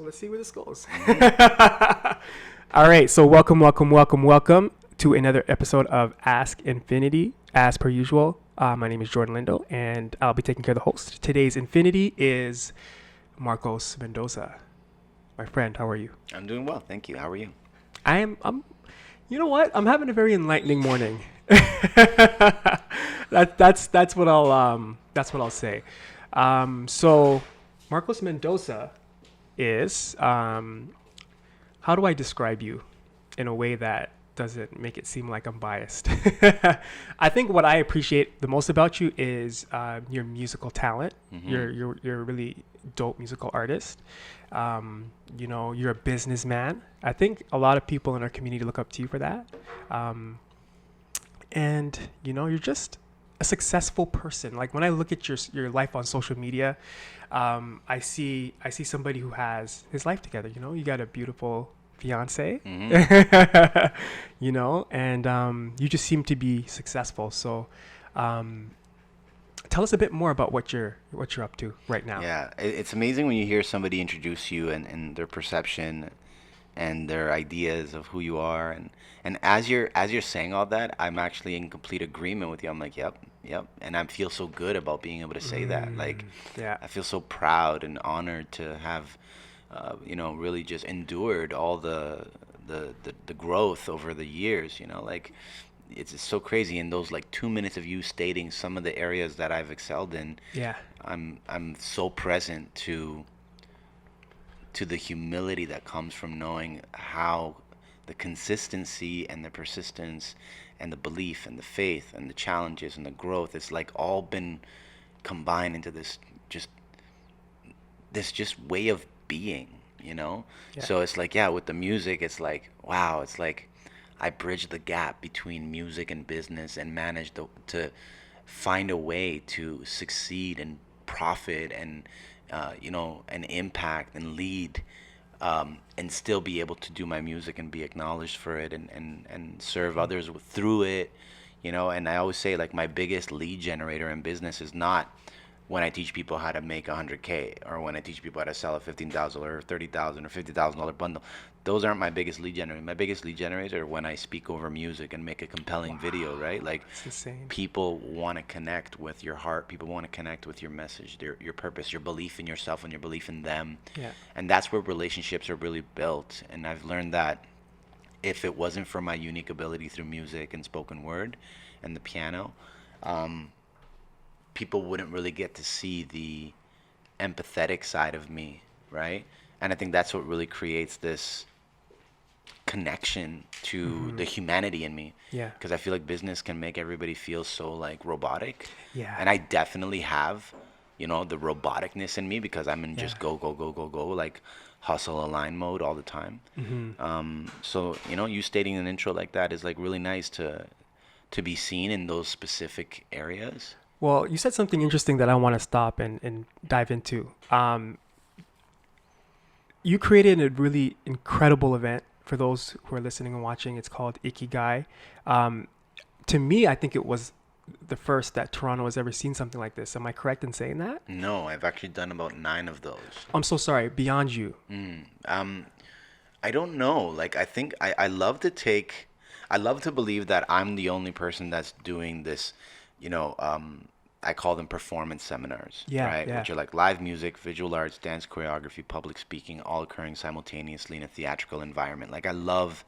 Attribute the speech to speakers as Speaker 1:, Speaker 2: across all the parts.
Speaker 1: So let's see where this goes. All right. So welcome to another episode of Ask Infinity. As per usual, my name is Jordan Lindo, and I'll be taking care of the host. Today's Infinity is Marcos Mendoza. My friend, how are you?
Speaker 2: I'm doing well, thank you. How are you?
Speaker 1: I'm you know what? I'm having a very enlightening morning. That's what I'll say. So Marcos Mendoza is how do I describe you in a way that doesn't make it seem like I'm biased? I think what I appreciate the most about you is your musical talent. Mm-hmm. You're a really dope musical artist. You're a businessman. I think a lot of people in our community look up to you for that. And you're just a successful person. Like when I look at your life on social media, I see somebody who has his life together. You got a beautiful fiance, mm-hmm. And you just seem to be successful. So tell us a bit more about what you're up to right now.
Speaker 2: Yeah, it's amazing when you hear somebody introduce you and their perception and their ideas of who you are, and as you're saying all that, I'm actually in complete agreement with you. I'm like, yep, and I feel so good about being able to say that. Like,
Speaker 1: yeah,
Speaker 2: I feel so proud and honored to have, really just endured all the growth over the years. Like, it's so crazy. In those like 2 minutes of you stating some of the areas that I've excelled in,
Speaker 1: yeah,
Speaker 2: I'm so present to the humility that comes from knowing how the consistency and the persistence and the belief and the faith and the challenges and the growth, it's like all been combined into this way of being, Yeah. So it's like, with the music, it's like, wow, it's like I bridged the gap between music and business and managed to find a way to succeed and profit and and impact and lead, and still be able to do my music and be acknowledged for it and serve others through it, And I always say, like, my biggest lead generator in business is not when I teach people how to make $100K or when I teach people how to sell a $15,000 or $30,000 or $50,000 bundle. Those aren't my biggest lead generator. My biggest lead generators are when I speak over music and make a compelling video, right? Like, people want to connect with your heart. People want to connect with your message, your purpose, your belief in yourself and your belief in them.
Speaker 1: Yeah.
Speaker 2: And that's where relationships are really built. And I've learned that if it wasn't for my unique ability through music and spoken word and the piano, people wouldn't really get to see the empathetic side of me, right? And I think that's what really creates this connection to the humanity in me.
Speaker 1: Yeah.
Speaker 2: Because I feel like business can make everybody feel so like robotic.
Speaker 1: Yeah.
Speaker 2: And I definitely have, the roboticness in me because I'm in just go, like hustle align mode all the time.
Speaker 1: Mm-hmm.
Speaker 2: So, you stating an intro like that is like really nice to be seen in those specific areas.
Speaker 1: Well, you said something interesting that I want to stop and dive into. You created a really incredible event for those who are listening and watching. It's called Ikigai. To me, I think it was the first that Toronto has ever seen something like this. Am I correct in saying that?
Speaker 2: No, I've actually done about 9 of those.
Speaker 1: I'm so sorry. Beyond you.
Speaker 2: I don't know. Like, I think I love to believe that I'm the only person that's doing this, I call them performance seminars, right?
Speaker 1: Yeah.
Speaker 2: Which are like live music, visual arts, dance choreography, public speaking, all occurring simultaneously in a theatrical environment. Like, I love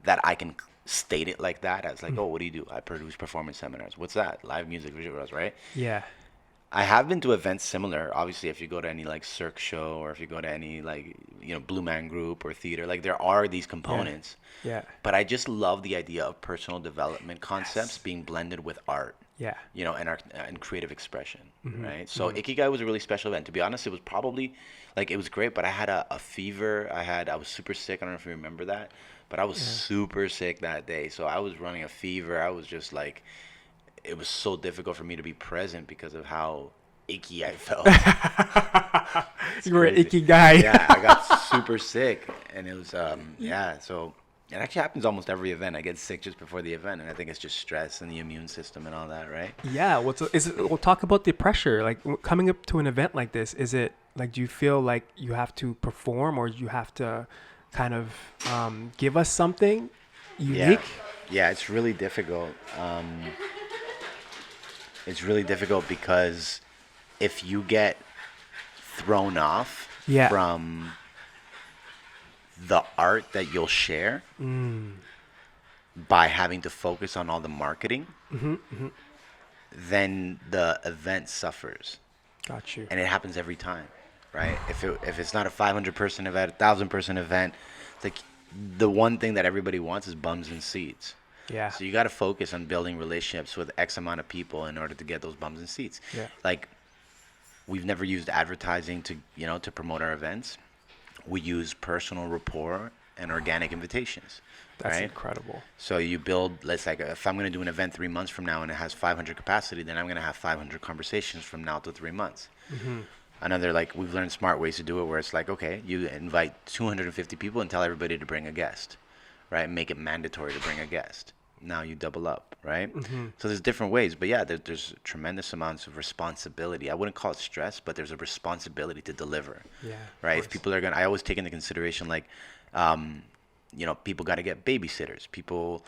Speaker 2: that I can state it like that as like, oh, what do you do? I produce performance seminars. What's that? Live music, visual arts, right?
Speaker 1: Yeah.
Speaker 2: I have been to events similar. Obviously, if you go to any like Cirque show or if you go to any like, Blue Man Group or theater, like there are these components.
Speaker 1: Yeah.
Speaker 2: But I just love the idea of personal development concepts being blended with art.
Speaker 1: Yeah.
Speaker 2: And creative expression, right? So Ikigai was a really special event. To be honest, it was probably, like, it was great, but I had a fever. I was super sick. I don't know if you remember that, but I was super sick that day. So I was running a fever. I was just like, it was so difficult for me to be present because of how icky I felt.
Speaker 1: You were an icky guy.
Speaker 2: Yeah, I got super sick, and it was, so It actually happens almost every event. I get sick just before the event, and I think it's just stress and the immune system and all that, right?
Speaker 1: Yeah. We'll talk about the pressure. Like coming up to an event like this, is it like, do you feel like you have to perform or you have to kind of give us something
Speaker 2: Yeah,
Speaker 1: unique?
Speaker 2: yeah, it's really difficult. It's really difficult because if you get thrown off
Speaker 1: Yeah.
Speaker 2: from the art that you'll share by having to focus on all the marketing, then the event suffers,
Speaker 1: Got you.
Speaker 2: and it happens every time, right? If it's not a 500 person event, 1,000 person event, it's like the one thing that everybody wants is bums and seats.
Speaker 1: Yeah.
Speaker 2: So you got to focus on building relationships with X amount of people in order to get those bums and seats.
Speaker 1: Yeah.
Speaker 2: Like we've never used advertising to to promote our events. We use personal rapport and organic invitations,
Speaker 1: That's
Speaker 2: right?
Speaker 1: incredible.
Speaker 2: So you build, let's like, if I'm going to do an event 3 months from now and it has 500 capacity, then I'm going to have 500 conversations from now to 3 months. Another, like, we've learned smart ways to do it where it's like, okay, you invite 250 people and tell everybody to bring a guest, right? Make it mandatory to bring a guest. Now you double up, right? So there's different ways, but yeah, there's tremendous amounts of responsibility. I wouldn't call it stress, but there's a responsibility to deliver,
Speaker 1: Yeah.
Speaker 2: right?
Speaker 1: Of
Speaker 2: If
Speaker 1: course.
Speaker 2: people are gonna, I always take into consideration like, um, people got to get babysitters. People,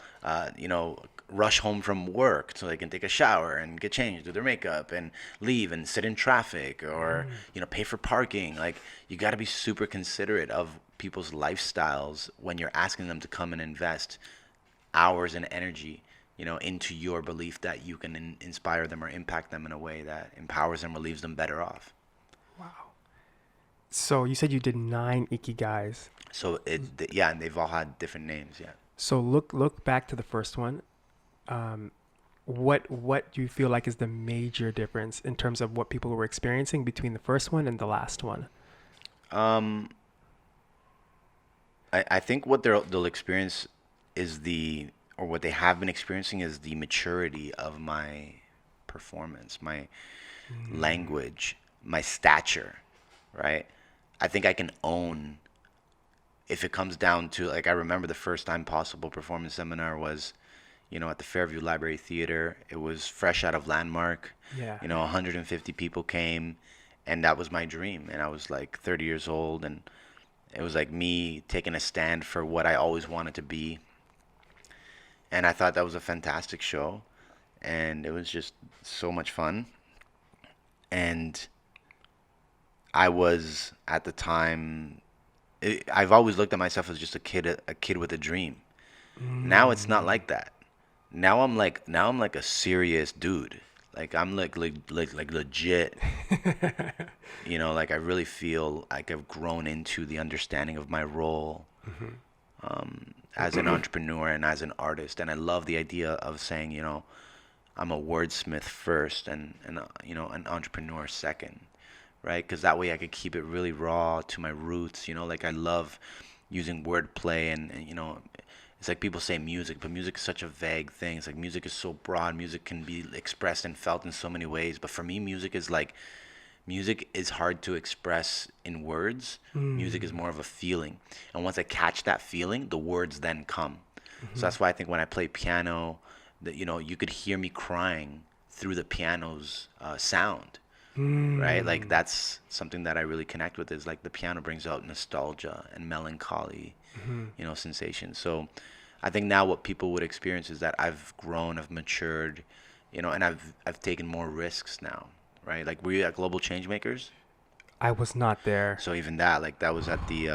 Speaker 2: rush home from work so they can take a shower and get changed, do their makeup, and leave and sit in traffic, or pay for parking. Like you got to be super considerate of people's lifestyles when you're asking them to come and invest hours and energy, into your belief that you can inspire them or impact them in a way that empowers them or leaves them better off.
Speaker 1: Wow. So you said you did 9 ikigais.
Speaker 2: So yeah, and they've all had different names. Yeah.
Speaker 1: So look back to the first one. Um, what do you feel like is the major difference in terms of what people were experiencing between the first one and the last one?
Speaker 2: Um, I think what they'll experience is or what they have been experiencing is the maturity of my performance, my language, my stature, right? I think I can own, if it comes down to, like, I remember the first time Possible Performance Seminar was, at the Fairview Library Theater. It was fresh out of Landmark.
Speaker 1: Yeah.
Speaker 2: 150 people came, and that was my dream. And I was like 30 years old, and it was like me taking a stand for what I always wanted to be. And I thought that was a fantastic show, and it was just so much fun. And I was at the time, I've always looked at myself as just a kid with a dream. Now it's not like that. Now I'm like a serious dude. Like I'm like legit. Like I really feel like I've grown into the understanding of my role as an entrepreneur and as an artist. And I love the idea of saying, I'm a wordsmith first and an entrepreneur second, right? Because that way I could keep it really raw to my roots. Like I love using wordplay and it's like people say music, but music is such a vague thing. It's like music is so broad. Music can be expressed and felt in so many ways. But for me, music is hard to express in words. Music is more of a feeling. And once I catch that feeling, the words then come. So that's why I think when I play piano, that you could hear me crying through the piano's sound, right? Like that's something that I really connect with. Is like the piano brings out nostalgia and melancholy, sensations. So I think now what people would experience is that I've grown, I've matured, and I've taken more risks now, right? Like were you at Global Changemakers?
Speaker 1: I was not there.
Speaker 2: So even that, like that was at the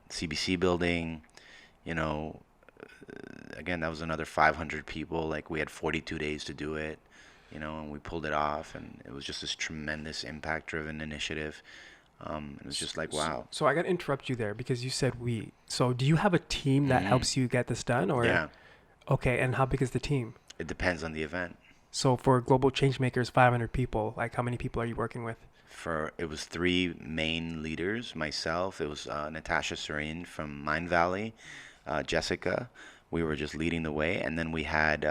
Speaker 2: CBC building, you know, again, that was another 500 people. Like we had 42 days to do it, and we pulled it off, and it was just this tremendous impact-driven initiative. It was just like, wow.
Speaker 1: So I got to interrupt you there because you said we. So do you have a team that helps you get this done, or?
Speaker 2: Yeah,
Speaker 1: Okay, and how big is the team?
Speaker 2: it depends on the event.
Speaker 1: So for Global Changemakers, 500 people, like how many people are you working with?
Speaker 2: It was three main leaders, myself, it was Natasha Serene from Mind Valley, Jessica. We were just leading the way, and then we had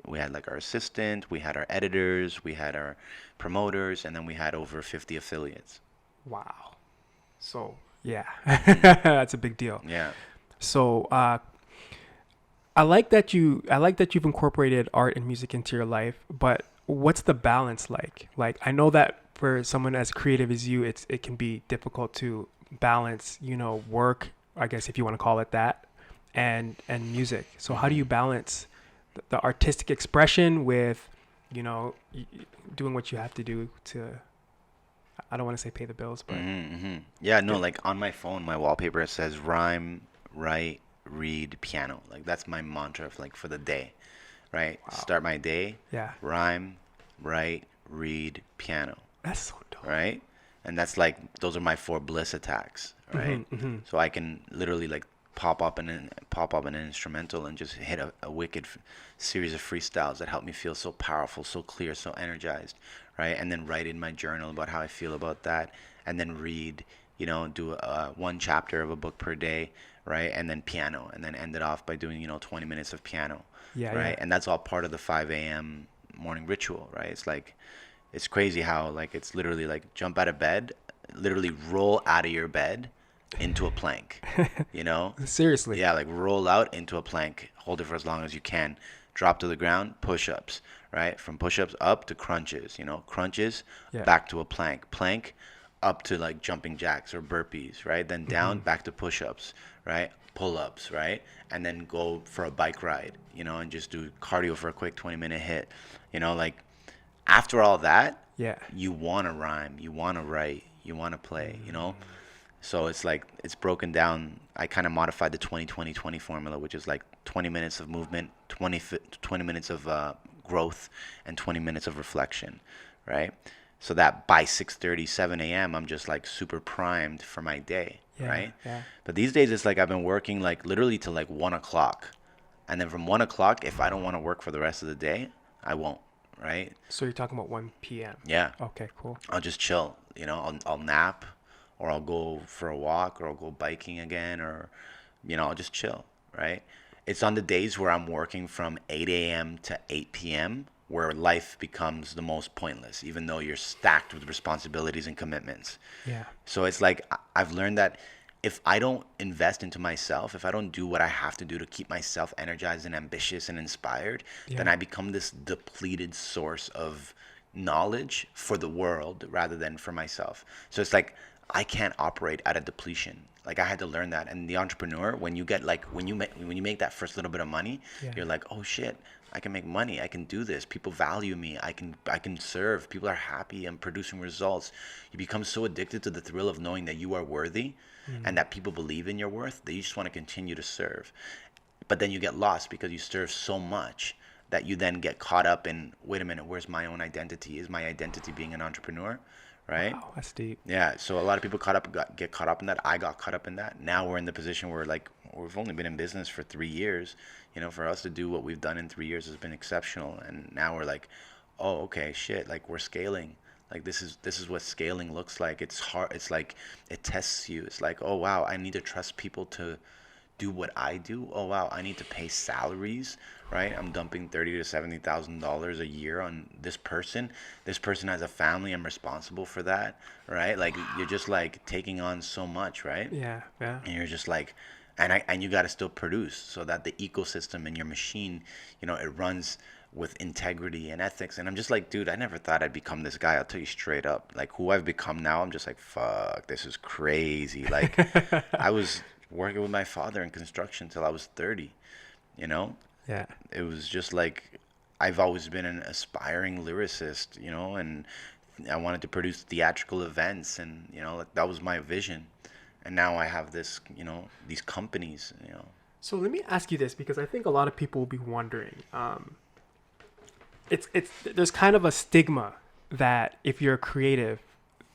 Speaker 2: like our assistant, we had our editors, we had our promoters, and then we had over 50 affiliates.
Speaker 1: Wow. So yeah,
Speaker 2: Hmm.
Speaker 1: that's a big deal.
Speaker 2: Yeah.
Speaker 1: So I like that you've incorporated art and music into your life, but what's the balance like? Like I know that for someone as creative as you, it can be difficult to balance, you know, work, I guess if you want to call it that, and music. So how do
Speaker 2: Mm-hmm.
Speaker 1: you balance the artistic expression with, you know, doing what you have to do to, I don't want to say pay the bills, but
Speaker 2: Mm-hmm, mm-hmm. Yeah, no, like on my phone, my wallpaper it says rhyme, write, read, piano. Like that's my mantra for, like for the day, right?
Speaker 1: wow.
Speaker 2: Start my day,
Speaker 1: Yeah.
Speaker 2: rhyme, write, read, piano,
Speaker 1: That's so dope.
Speaker 2: right? And that's like those are my four bliss attacks, right?
Speaker 1: Hmm. Hmm.
Speaker 2: So I can literally like pop up an instrumental and just hit a wicked series of freestyles that help me feel so powerful, so clear, so energized, right? And then write in my journal about how I feel about that, and then read, you know, do one chapter of a book per day, right? And then piano, and then end it off by doing, you know, 20 minutes of piano,
Speaker 1: Yeah, yeah.
Speaker 2: right? And that's all part of the 5 a.m. morning ritual, right? It's like it's crazy how like it's literally like jump out of bed, literally roll out of your bed into a plank, you know?
Speaker 1: Seriously.
Speaker 2: Yeah, like roll out into a plank, hold it for as long as you can, drop to the ground, push-ups, right? From push-ups up to crunches, you know, crunches
Speaker 1: Yeah.
Speaker 2: back to a plank, plank up to like jumping jacks or burpees, right? Then down
Speaker 1: Hmm.
Speaker 2: back to push-ups, right? Pull-ups, right? And then go for a bike ride, you know, and just do cardio for a quick 20-minute hit, you know, like after all that,
Speaker 1: Yeah.
Speaker 2: you want to rhyme, you want to write, you want to play, you know?
Speaker 1: Mm.
Speaker 2: So it's like it's broken down. I kind of modified the 20-20-20 formula, which is like 20 minutes of movement, 20 minutes of growth, and 20 minutes of reflection, right? So that by 6:30, 7 a.m., I'm just like super primed for my day,
Speaker 1: Yeah.
Speaker 2: right?
Speaker 1: Yeah.
Speaker 2: But these days, it's like I've been working like literally till like 1 o'clock. And then from 1 o'clock, if I don't want to work for the rest of the day, I won't, right?
Speaker 1: So you're talking about 1 p.m.
Speaker 2: Yeah.
Speaker 1: Okay, cool.
Speaker 2: I'll just chill. You know, I'll nap, or I'll go for a walk, or I'll go biking again, or you know, I'll just chill. Right? It's on the days where I'm working from 8 a.m. to 8 p.m. where life becomes the most pointless, even though you're stacked with responsibilities and commitments.
Speaker 1: Yeah.
Speaker 2: So it's like I've learned that if I don't invest into myself, if I don't do what I have to do to keep myself energized and ambitious and inspired, then
Speaker 1: Yeah.
Speaker 2: I become this depleted source of knowledge for the world rather than for myself. So it's like I can't operate at a depletion. Like I had to learn that. And the entrepreneur, when you get like when you make that first little bit of money,
Speaker 1: Yeah.
Speaker 2: you're like, "Oh shit, I can make money. I can do this. People value me. I can serve. People are happy. I'm producing results." You become so addicted to the thrill of knowing that you are worthy and
Speaker 1: Mm.
Speaker 2: that people believe in your worth that you just want to continue to serve. But then you get lost because you serve so much that you then get caught up in, wait a minute, where's my own identity? Is my identity being an entrepreneur? Right?
Speaker 1: Wow, that's deep.
Speaker 2: Yeah, so a lot of people get caught up in that. I got caught up in that. Now we're in the position where like we've only been in business for 3 years. You know, for us to do what we've done in 3 years has been exceptional. And now we're like, oh, okay, shit, like we're scaling. Like this is what scaling looks like. It's hard. It's like it tests you. It's like, oh wow, I need to trust people to do what I do. Oh wow, I need to pay salaries, right? I'm dumping $30,000 to $70,000 a year on this person. This person has a family. I'm responsible for that, right? Like you're just like taking on so much, right?
Speaker 1: Yeah. Yeah.
Speaker 2: And you're just like, and you got to still produce so that the ecosystem in your machine, you know, it runs with integrity and ethics. And I'm just like, dude, I never thought I'd become this guy. I'll tell you straight up, like who I've become now. I'm just like, fuck, this is crazy. Like I was working with my father in construction till I was 30, you know?
Speaker 1: Yeah.
Speaker 2: It was just like I've always been an aspiring lyricist, you know, and I wanted to produce theatrical events and, you know, like that was my vision. And now I have this, you know, these companies, you know.
Speaker 1: So let me ask you this because I think a lot of people will be wondering. It's there's kind of a stigma that if you're a creative,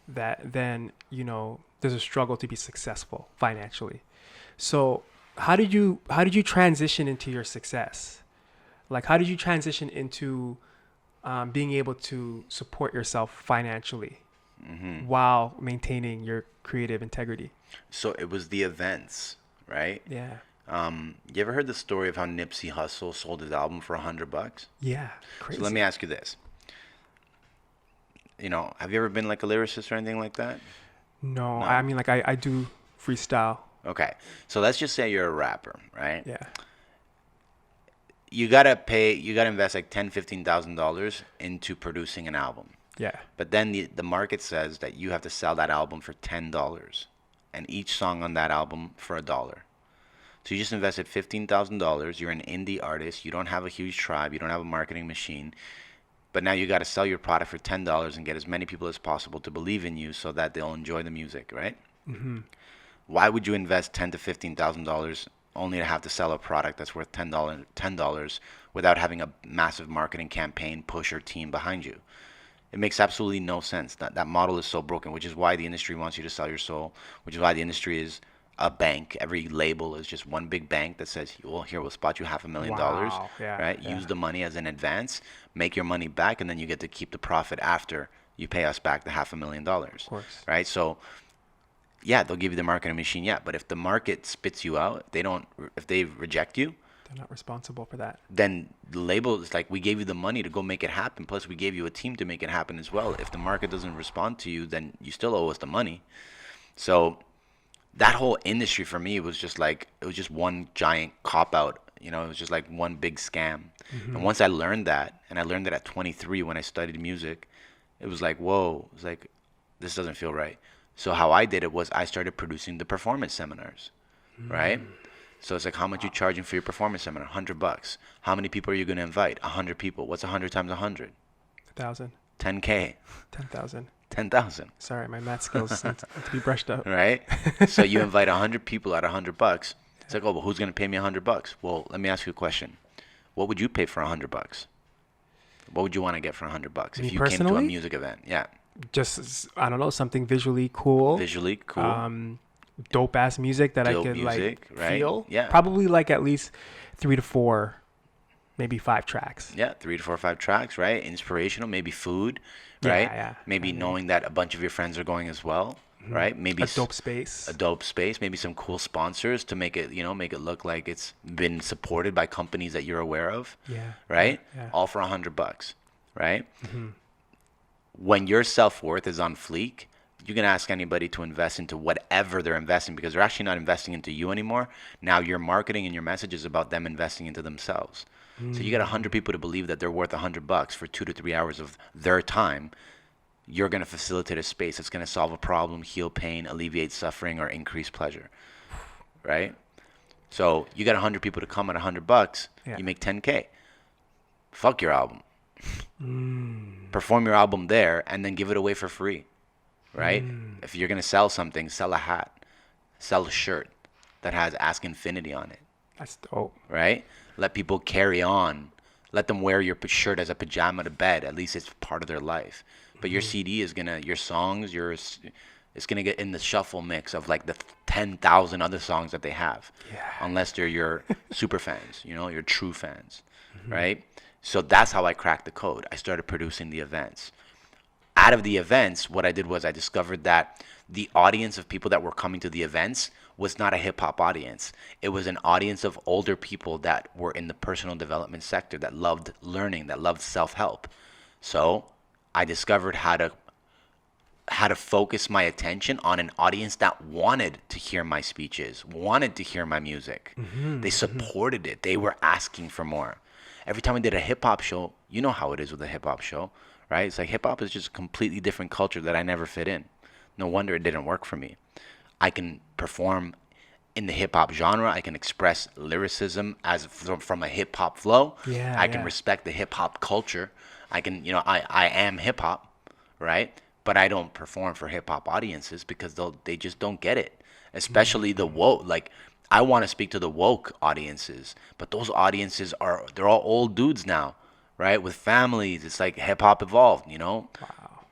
Speaker 1: that then you know there's a struggle to be successful financially. So how did you transition into your success? Like how did you transition into being able to support yourself financially
Speaker 2: Hmm.
Speaker 1: while maintaining your creative integrity?
Speaker 2: So it was the events, right?
Speaker 1: Yeah.
Speaker 2: You ever heard the story of how Nipsey Hussle sold his album for $100?
Speaker 1: Yeah.
Speaker 2: So let me
Speaker 1: Crazy.
Speaker 2: ask you this. You know, have you ever been like a lyricist or anything like that?
Speaker 1: No,
Speaker 2: No.
Speaker 1: I mean like I do freestyle.
Speaker 2: Okay. So let's just say you're a rapper, right?
Speaker 1: Yeah.
Speaker 2: you gotta invest like $10,000-$15,000 into producing an album.
Speaker 1: Yeah.
Speaker 2: But then the market says that you have to sell that album for $10 and each song on that album for $1. So you just invested $15,000. You're an indie artist. You don't have a huge tribe. You don't have a marketing machine. But now you got to sell your product for $10 and get as many people as possible to believe in you so that they'll enjoy the music, right?
Speaker 1: Mm-hmm.
Speaker 2: Why would you invest $10,000 to $15,000 only to have to sell a product that's worth $10 without having a massive marketing campaign, push, or team behind you? It makes absolutely no sense. That model is so broken, which is why the industry wants you to sell your soul, which is why the industry is a bank. Every label is just one big bank that says, well, here, we'll spot you $500,000,
Speaker 1: Wow. Yeah.
Speaker 2: right?
Speaker 1: Yeah.
Speaker 2: Use the money as an advance, make your money back, and then you get to keep the profit after you pay us back the $500,000,
Speaker 1: Of course.
Speaker 2: right? So, yeah, they'll give you the marketing machine, yeah, but if the market spits you out, if they reject you,
Speaker 1: They're not responsible for that.
Speaker 2: then the label is like, we gave you the money to go make it happen. Plus, we gave you a team to make it happen as well. If the market doesn't respond to you, then you still owe us the money. So that whole industry for me was just like, it was just one giant cop out. You know, it was just like one big scam.
Speaker 1: Mm-hmm.
Speaker 2: And once I learned that, and I learned that at 23 when I studied music, it was like, whoa, it was like, this doesn't feel right. So how I did it was I started producing the performance seminars, right? So it's like, how much you charging for your performance seminar? $100. How many people are you going to invite? 100 people. What's 100 times 100?
Speaker 1: 1,000.
Speaker 2: 10K.
Speaker 1: 10,000.
Speaker 2: 10,000.
Speaker 1: Sorry, my math skills need to be brushed up.
Speaker 2: Right? So you invite 100 people at $100. It's like, oh, well, who's going to pay me $100? Well, let me ask you a question. What would you pay for $100? What would you want to get for $100
Speaker 1: Me
Speaker 2: if you came to a
Speaker 1: personally?
Speaker 2: music event? Yeah.
Speaker 1: Just, I don't know, something visually cool.
Speaker 2: Visually cool.
Speaker 1: Dope ass music that
Speaker 2: Dope
Speaker 1: I could
Speaker 2: music,
Speaker 1: like
Speaker 2: right?
Speaker 1: feel.
Speaker 2: Yeah.
Speaker 1: Probably like at least 3 to 4, maybe 5 tracks.
Speaker 2: Yeah, 3 to 4 or 5 tracks, right? Inspirational, maybe food,
Speaker 1: Yeah,
Speaker 2: right?
Speaker 1: yeah.
Speaker 2: Maybe
Speaker 1: I mean,
Speaker 2: knowing that a bunch of your friends are going as well, right? Maybe
Speaker 1: a dope space.
Speaker 2: a dope space, maybe some cool sponsors to make it, make it look like it's been supported by companies that you're aware of,
Speaker 1: Yeah.
Speaker 2: right?
Speaker 1: Yeah.
Speaker 2: All for $100, right?
Speaker 1: Mm-hmm.
Speaker 2: When your self-worth is on fleek, you can ask anybody to invest into whatever they're investing because they're actually not investing into you anymore. Now your marketing and your message is about them investing into themselves. So you get 100 people to believe that they're worth $100 for 2 to 3 hours of their time. You're going to facilitate a space that's going to solve a problem, heal pain, alleviate suffering, or increase pleasure, right? So you got 100 people to come at $100,
Speaker 1: Yeah.
Speaker 2: you make 10K. Fuck your album. Perform your album there and then give it away for free, right? If you're going to sell something, sell a hat, sell a shirt that has Ask Infinity on it,
Speaker 1: That's dope.
Speaker 2: right? Let people carry on. Let them wear your shirt as a pajama to bed. At least it's part of their life. But your CD is your songs, it's gonna get in the shuffle mix of like the 10,000 other songs that they have.
Speaker 1: Yeah.
Speaker 2: Unless they're your super fans, your true fans, right? So that's how I cracked the code. I started producing the events. Out of the events, what I did was I discovered that the audience of people that were coming to the events was not a hip hop audience. It was an audience of older people that were in the personal development sector that loved learning, that loved self-help. So I discovered how to focus my attention on an audience that wanted to hear my speeches, wanted to hear my music. They supported it. They were asking for more. Every time I did a hip hop show, you know how it is with a hip hop show, right? It's like hip hop is just a completely different culture that I never fit in. No wonder it didn't work for me. I can perform in the hip hop genre. I can express lyricism from a hip hop flow.
Speaker 1: Yeah,
Speaker 2: I can
Speaker 1: yeah.
Speaker 2: respect the hip hop culture. I can, I am hip hop, right? But I don't perform for hip hop audiences because they just don't get it. Especially the woke. Like, I want to speak to the woke audiences, but those audiences they're all old dudes now, right? With families. It's like hip hop evolved,
Speaker 1: Wow.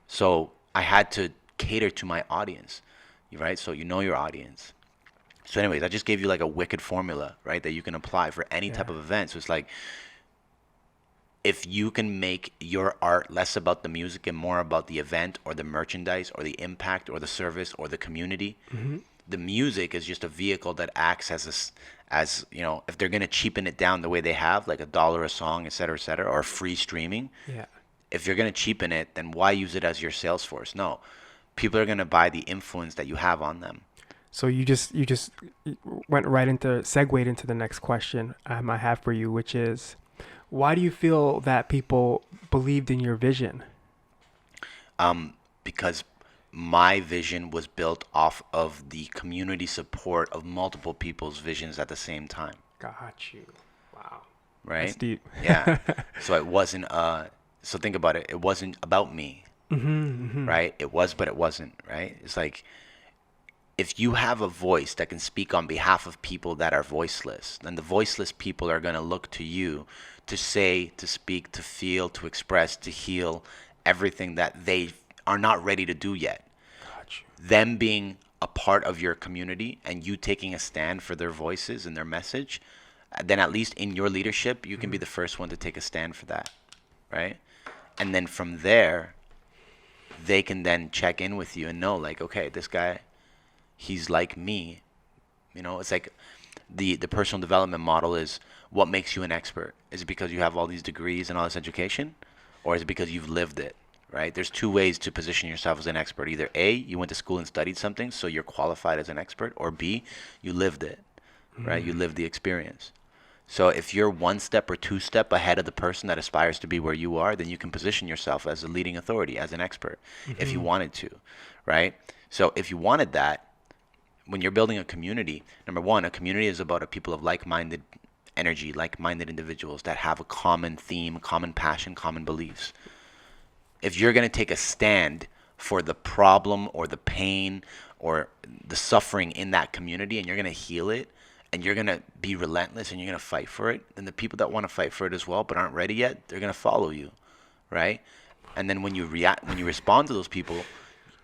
Speaker 2: So I had to cater to my audience, right? So you know your audience. So anyways, I just gave you like a wicked formula, right? That you can apply for any type
Speaker 1: Yeah.
Speaker 2: of event. So it's like, if you can make your art less about the music and more about the event or the merchandise or the impact or the service or the community, the music is just a vehicle that acts as if they're going to cheapen it down the way they have, like $1 a song, et cetera, or free streaming.
Speaker 1: Yeah.
Speaker 2: If you're going to cheapen it, then why use it as your sales force? No, people are going to buy the influence that you have on them.
Speaker 1: So you just segued into the next question I have for you, which is, Why do you feel that people believed in your vision?
Speaker 2: Because my vision was built off of the community support of multiple people's visions at the same time,
Speaker 1: Got you. Wow. That's
Speaker 2: right?
Speaker 1: deep.
Speaker 2: Yeah. So it wasn't so think about it. It wasn't about me, right? It was, but it wasn't, right? It's like if you have a voice that can speak on behalf of people that are voiceless, then the voiceless people are going to look to you to say, to speak, to feel, to express, to heal everything that they are not ready to do yet.
Speaker 1: Got you.
Speaker 2: Them being a part of your community and you taking a stand for their voices and their message, then at least in your leadership, you can be the first one to take a stand for that, right? And then from there, they can then check in with you and know, like, okay, this guy, he's like me. It's like the personal development model is what makes you an expert. Is it because you have all these degrees and all this education, or is it because you've lived it? Right? There's two ways to position yourself as an expert. Either A, you went to school and studied something, so you're qualified as an expert, or B, you lived it. Right? You lived the experience. So if you're one step or two step ahead of the person that aspires to be where you are, then you can position yourself as a leading authority, as an expert, if you wanted to, right? So if you wanted that, when you're building a community, number one, a community is about a people of like-minded energy, like-minded individuals that have a common theme, common passion, common beliefs. If you're going to take a stand for the problem or the pain or the suffering in that community and you're going to heal it and you're going to be relentless and you're going to fight for it, then the people that want to fight for it as well but aren't ready yet, they're going to follow you, right? And then when you respond to those people,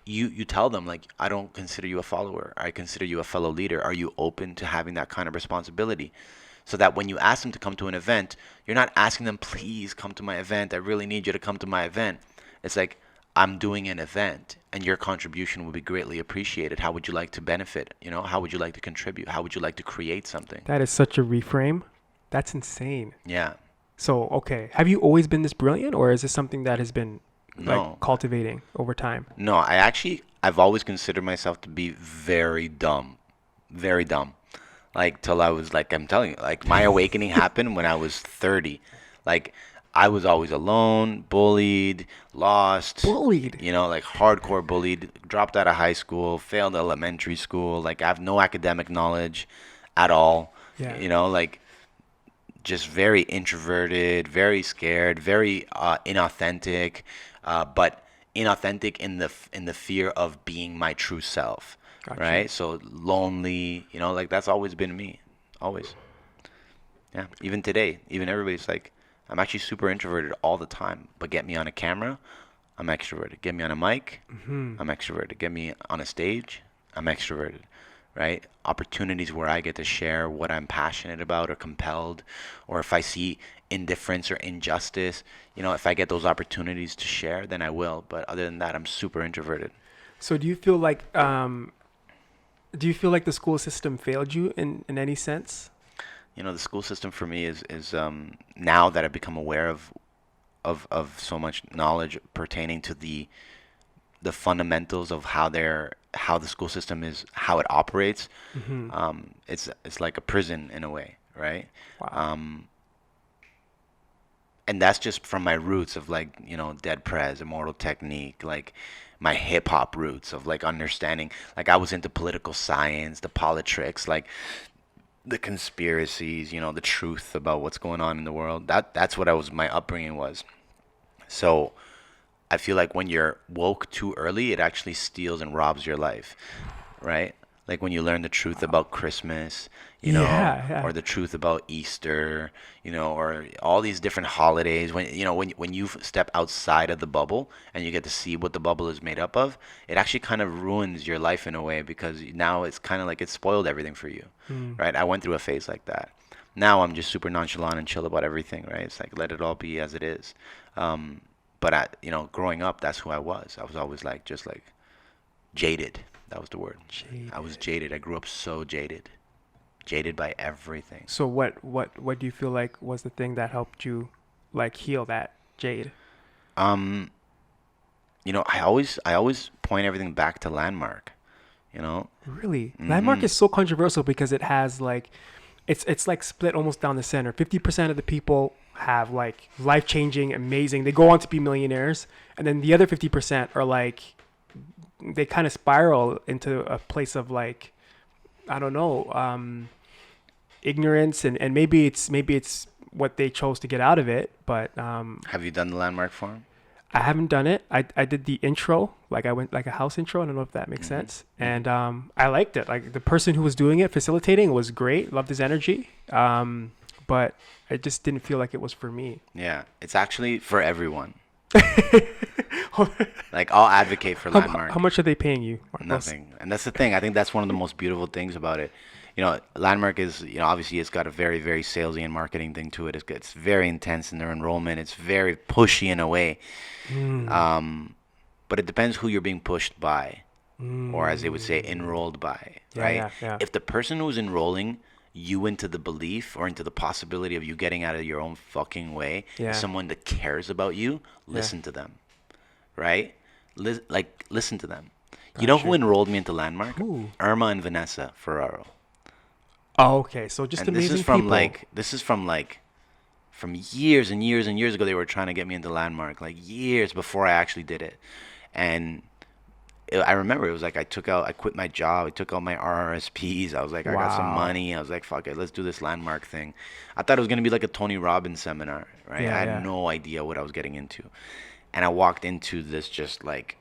Speaker 2: you tell them, like, I don't consider you a follower. I consider you a fellow leader. Are you open to having that kind of responsibility? So that when you ask them to come to an event, you're not asking them, please come to my event. I really need you to come to my event. It's like, I'm doing an event and your contribution will be greatly appreciated. How would you like to benefit? How would you like to contribute? How would you like to create something?
Speaker 1: That is such a reframe. That's insane.
Speaker 2: Yeah.
Speaker 1: So, okay. Have you always been this brilliant, or is this something that has been
Speaker 2: No.
Speaker 1: cultivating over time?
Speaker 2: No, I've always considered myself to be very dumb. Very dumb. Like, till I was, like, I'm telling you, like, my awakening happened when I was 30. Like, I was always alone, bullied, lost,
Speaker 1: Bullied.
Speaker 2: like hardcore bullied, dropped out of high school, failed elementary school. Like, I have no academic knowledge at all.
Speaker 1: Yeah.
Speaker 2: Like, just very introverted, very scared, very inauthentic, but inauthentic in the fear of being my true self,
Speaker 1: Gotcha.
Speaker 2: right? So lonely, like that's always been me, always. Yeah, even today, even everybody's like, I'm actually super introverted all the time, but get me on a camera, I'm extroverted. Get me on a mic, I'm extroverted. Get me on a stage, I'm extroverted, right? Opportunities where I get to share what I'm passionate about or compelled, or if I see indifference or injustice, if I get those opportunities to share, then I will. But other than that, I'm super introverted.
Speaker 1: So do you feel like the school system failed you in any sense?
Speaker 2: The school system for me is now that I've become aware of so much knowledge pertaining to the fundamentals of how the school system is, how it operates. It's like a prison in a way, right?
Speaker 1: Wow.
Speaker 2: And that's just from my roots of, like, Dead Prez, Immortal Technique, like my hip hop roots of, like, understanding. Like, I was into political science, the politics, like the conspiracies, the truth about what's going on in the world. That's what my upbringing was. So I feel like when you're woke too early, it actually steals and robs your life, right? Like when you learn the truth about Christmas,
Speaker 1: Yeah.
Speaker 2: or the truth about Easter, or all these different holidays. When you step outside of the bubble and you get to see what the bubble is made up of, it actually kind of ruins your life in a way, because now it's kind of like it spoiled everything for you, right? I went through a phase like that. Now I'm just super nonchalant and chill about everything, right? It's like, let it all be as it is. But growing up, that's who I was. I was always like, just like jaded. That was the word. I was jaded. I grew up so jaded. Jaded by everything.
Speaker 1: So what do you feel like was the thing that helped you like heal that jade?
Speaker 2: Um, I always point everything back to Landmark,
Speaker 1: Really? Landmark is so controversial because it has like it's like split almost down the center. 50% of the people have like life changing, amazing. They go on to be millionaires, and then the other 50% are like they kind of spiral into a place of like I don't know, ignorance, and maybe it's what they chose to get out of it, but
Speaker 2: Have you done the landmark forum?
Speaker 1: I haven't done it. I did the intro, like I went like a house intro. I don't know if that makes
Speaker 2: Mm-hmm.
Speaker 1: sense. And I liked it. Like the person who was doing it, facilitating, was great. Loved his energy. But I just didn't feel like it was for me.
Speaker 2: Yeah, it's actually for everyone.
Speaker 1: how,
Speaker 2: Like, I'll advocate for landmark.
Speaker 1: how much are they paying you, Marcos?
Speaker 2: Nothing. And that's the thing. I think that's one of the most beautiful things about it. You know, Landmark is, you know, obviously it's got a very, very salesy and marketing thing to it. It's very intense in their enrollment. It's very pushy in a way. But it depends who you're being pushed by, or as they would say, enrolled by,
Speaker 1: Yeah,
Speaker 2: right?
Speaker 1: yeah.
Speaker 2: If the person who's enrolling you into the belief or into the possibility of you getting out of your own fucking way
Speaker 1: Yeah.
Speaker 2: is someone that cares about you, listen to them, right? Listen to them. You know who
Speaker 1: Gotcha.
Speaker 2: enrolled me into Landmark?
Speaker 1: Who?
Speaker 2: Irma and Vanessa Ferraro.
Speaker 1: Oh, okay. So just
Speaker 2: And this
Speaker 1: amazing
Speaker 2: is from
Speaker 1: people.
Speaker 2: from years and years and years ago. They were trying to get me into Landmark, like years before I actually did it. And I remember it was like I quit my job, I took out my RRSPs. I was like, I got some
Speaker 1: Wow.
Speaker 2: money. I was like, fuck it, let's do this Landmark thing. I thought it was gonna be like a Tony Robbins seminar, right?
Speaker 1: Yeah,
Speaker 2: I had
Speaker 1: yeah.
Speaker 2: no idea what I was getting into, and I walked into this just like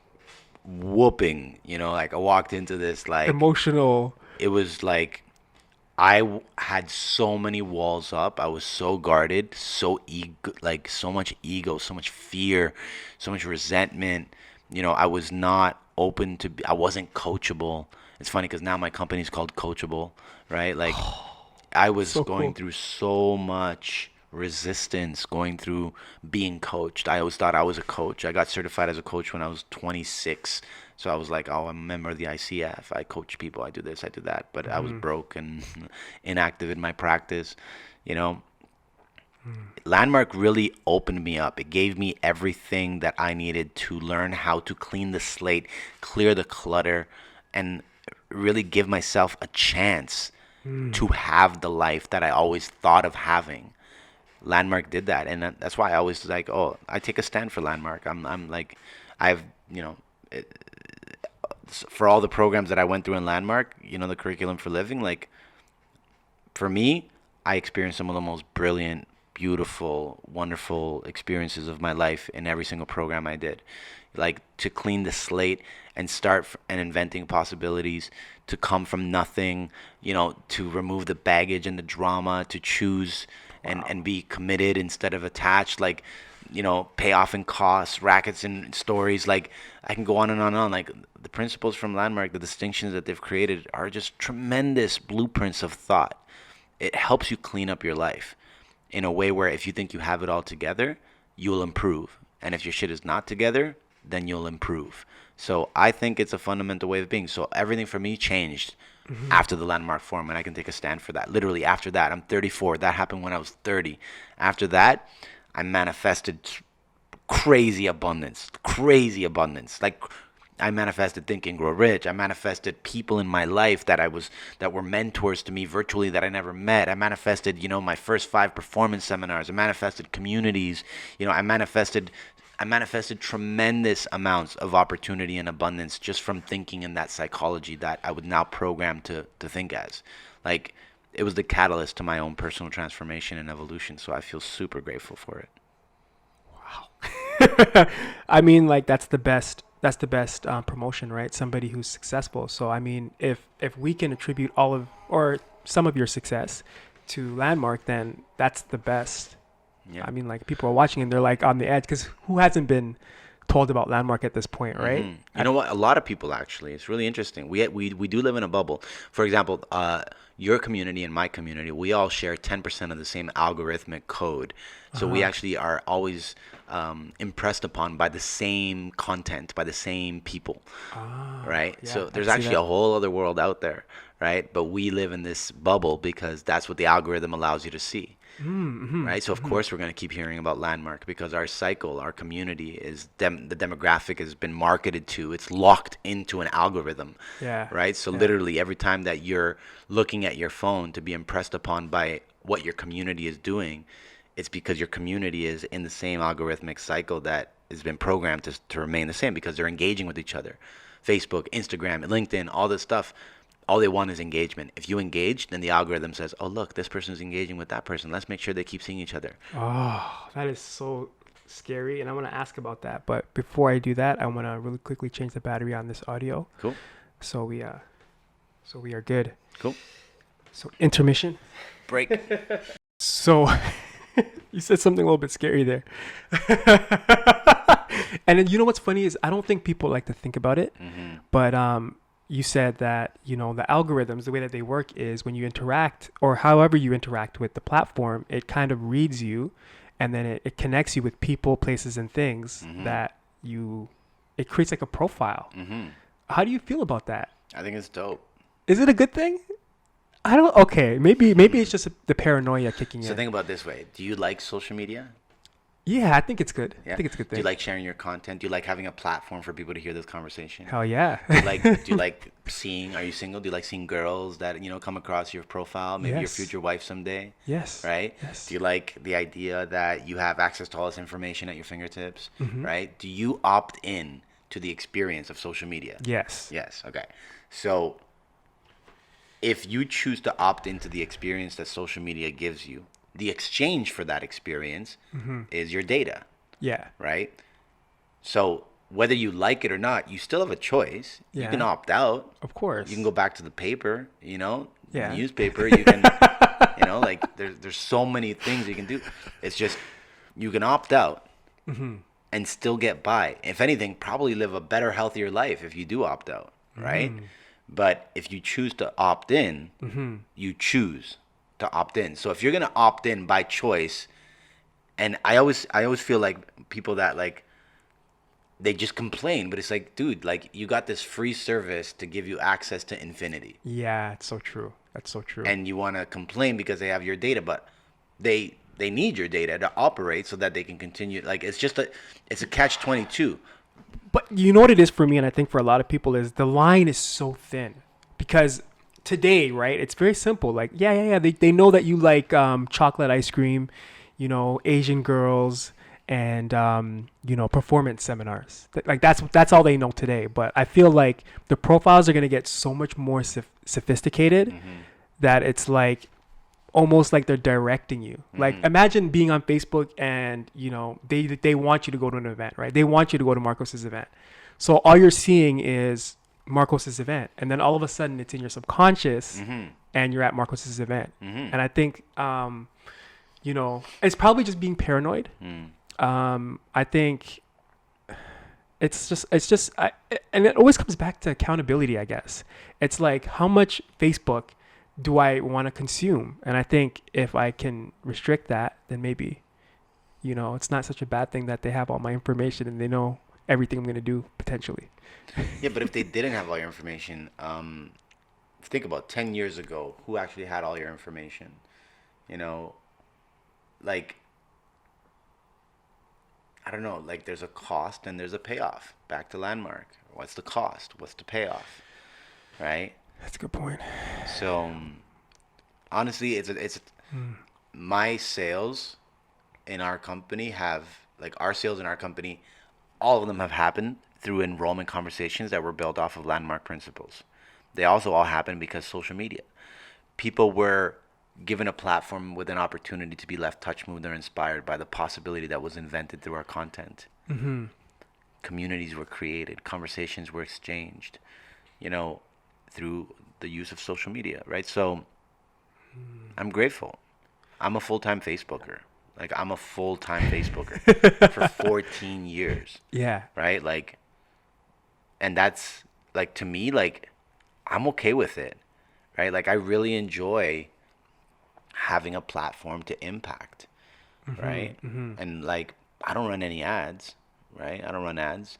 Speaker 2: whooping, you know, like I walked into this like
Speaker 1: Emotional.
Speaker 2: it was like had so many walls up. I was so guarded, so ego, like so much ego, so much fear, so much resentment. You know, I was not open to. I wasn't coachable. It's funny because now my company's called Coachable, right? Like I was
Speaker 1: So
Speaker 2: going
Speaker 1: cool.
Speaker 2: through so much resistance, going through being coached. I always thought I was a coach. I got certified as a coach when I was 26. So I was like, oh, I'm a member of the ICF. I coach people. I do this, I do that. But I was broke and inactive in my practice. You know, Landmark really opened me up. It gave me everything that I needed to learn how to clean the slate, clear the clutter, and really give myself a chance to have the life that I always thought of having. Landmark did that, and that's why I always like, oh, I take a stand for Landmark. I'm like, I've, you know, for all the programs that I went through in Landmark, you know, the curriculum for living, like for me, I experienced some of the most brilliant, beautiful, wonderful experiences of my life in every single program I did. Like to clean the slate and start and inventing possibilities, to come from nothing, you know, to remove the baggage and the drama, to choose and be committed instead of attached, like, you know, payoff and costs, rackets and stories. Like I can go on and on and on. Like the principles from Landmark, the distinctions that they've created are just tremendous blueprints of thought. It helps you clean up your life in a way where if you think you have it all together, you'll improve. And if your shit is not together, then you'll improve. So I think it's a fundamental way of being. So everything for me changed after the Landmark Forum, and I can take a stand for that. Literally after that, I'm 34. That happened when I was 30. After that, I manifested crazy abundance, crazy abundance. Like I manifested Think and Grow Rich. I manifested people in my life that were mentors to me virtually that I never met. I manifested, you know, my first 5 performance seminars. I manifested communities. You know, I manifested tremendous amounts of opportunity and abundance just from thinking in that psychology that I would now program to think as. Like it was the catalyst to my own personal transformation and evolution. So I feel super grateful for it.
Speaker 1: I mean, like that's the best. That's the best promotion, right? Somebody who's successful. So I mean, if we can attribute all of or some of your success to Landmark, then that's the best.
Speaker 2: Yeah.
Speaker 1: I mean, like people are watching and they're like on the edge because who hasn't been told about Landmark at this point, right?
Speaker 2: You know what? A lot of people actually. It's really interesting. We do live in a bubble. For example, your community and my community, we all share 10% of the same algorithmic code. So we actually are always impressed upon by the same content, by the same people, right?
Speaker 1: yeah,
Speaker 2: So
Speaker 1: I
Speaker 2: there's
Speaker 1: see
Speaker 2: actually
Speaker 1: that.
Speaker 2: a whole other world out there, right? But we live in this bubble because that's what the algorithm allows you to see. Right, so of course we're going to keep hearing about Landmark because our cycle, our community is the demographic has been marketed to. It's locked into an algorithm,
Speaker 1: Yeah.
Speaker 2: right? So
Speaker 1: Yeah.
Speaker 2: literally every time that you're looking at your phone to be impressed upon by what your community is doing, it's because your community is in the same algorithmic cycle that has been programmed to remain the same because they're engaging with each other. Facebook, Instagram, LinkedIn, all this stuff, all they want is engagement. If you engage, then the algorithm says, oh, look, this person's engaging with that person. Let's make sure they keep seeing each other.
Speaker 1: Oh, that is so scary. And I want to ask about that. But before I do that, I want to really quickly change the battery on this audio.
Speaker 2: Cool.
Speaker 1: So we are good.
Speaker 2: Cool.
Speaker 1: So intermission.
Speaker 2: Break.
Speaker 1: So you said something a little bit scary there. And then you know what's funny is I don't think people like to think about it. But you said that, you know, the algorithms, the way that they work is when you interact or however you interact with the platform, it kind of reads you and then it connects you with people, places, and things that it creates like a profile. How do you feel about that?
Speaker 2: I think it's dope.
Speaker 1: Is it a good thing? I don't. Okay, maybe it's just the paranoia kicking in.
Speaker 2: So think about it this way. Do you like social media?
Speaker 1: Yeah, I think it's good.
Speaker 2: Yeah.
Speaker 1: I think it's a good
Speaker 2: Do
Speaker 1: thing.
Speaker 2: you like sharing your content? Do you like having a platform for people to hear this conversation?
Speaker 1: Hell yeah.
Speaker 2: Do you like seeing, are you single? Do you like seeing girls that, you know, come across your profile? Maybe your
Speaker 1: Yes.
Speaker 2: future wife someday?
Speaker 1: Yes.
Speaker 2: Right?
Speaker 1: Yes.
Speaker 2: Do you like the idea that you have access to all this information at your fingertips?
Speaker 1: Mm-hmm.
Speaker 2: Right? Do you opt in to the experience of social media?
Speaker 1: Yes.
Speaker 2: Yes. Okay. So if you choose to opt into the experience that social media gives you, the exchange for that experience is your data,
Speaker 1: Yeah.
Speaker 2: right? So whether you like it or not, you still have a choice. You
Speaker 1: Yeah.
Speaker 2: can opt out.
Speaker 1: Of course.
Speaker 2: You can go back to the paper, you know,
Speaker 1: Yeah.
Speaker 2: newspaper. You can, you know, like there's so many things you can do. It's just you can opt out and still get by. If anything, probably live a better, healthier life if you do opt out, right? But if you choose to opt in, you choose to opt in. So if you're gonna opt in by choice, and I always feel like people that like they just complain, but it's like, dude, like you got this free service to give you access to infinity,
Speaker 1: Yeah, it's so true. That's so true.
Speaker 2: and you want to complain because they have your data, but they need your data to operate so that they can continue. Like it's a catch-22.
Speaker 1: But you know what it is for me, and I think for a lot of people, is the line is so thin. Because today, right, it's very simple. Like, yeah. They know that you like chocolate ice cream, you know, Asian girls, and, you know, performance seminars. Like, that's all they know today. But I feel like the profiles are going to get so much more sophisticated that it's like almost like they're directing you. Like imagine being on Facebook and you know they want you to go to an event, right? They want you to go to Marcos's event. So all you're seeing is Marcos's event, and then all of a sudden it's in your subconscious and you're at Marcos's event. And I think you know, it's probably just being paranoid. I think and it always comes back to accountability, I guess. It's like how much Facebook do I want to consume? And I think if I can restrict that, then maybe, you know, it's not such a bad thing that they have all my information and they know everything I'm going to do potentially.
Speaker 2: Yeah, but if they didn't have all your information, think about 10 years ago, who actually had all your information? You know, like, I don't know, like there's a cost and there's a payoff. Back to Landmark. What's the cost? What's the payoff? Right?
Speaker 1: That's a good point.
Speaker 2: So, honestly, it's my sales in our company our sales in our company, all of them have happened through enrollment conversations that were built off of Landmark principles. They also all happened because social media. People were given a platform with an opportunity to be left touched, moved, or inspired by the possibility that was invented through our content. Communities were created, conversations were exchanged, you know, through the use of social media, right? So I'm grateful. I'm a full-time Facebooker. Like I'm a full-time Facebooker for 14 years.
Speaker 1: Yeah.
Speaker 2: Right? Like, and that's like, to me, like I'm okay with it, right? Like I really enjoy having a platform to impact, right? And like, I don't run any ads, right? I don't run ads.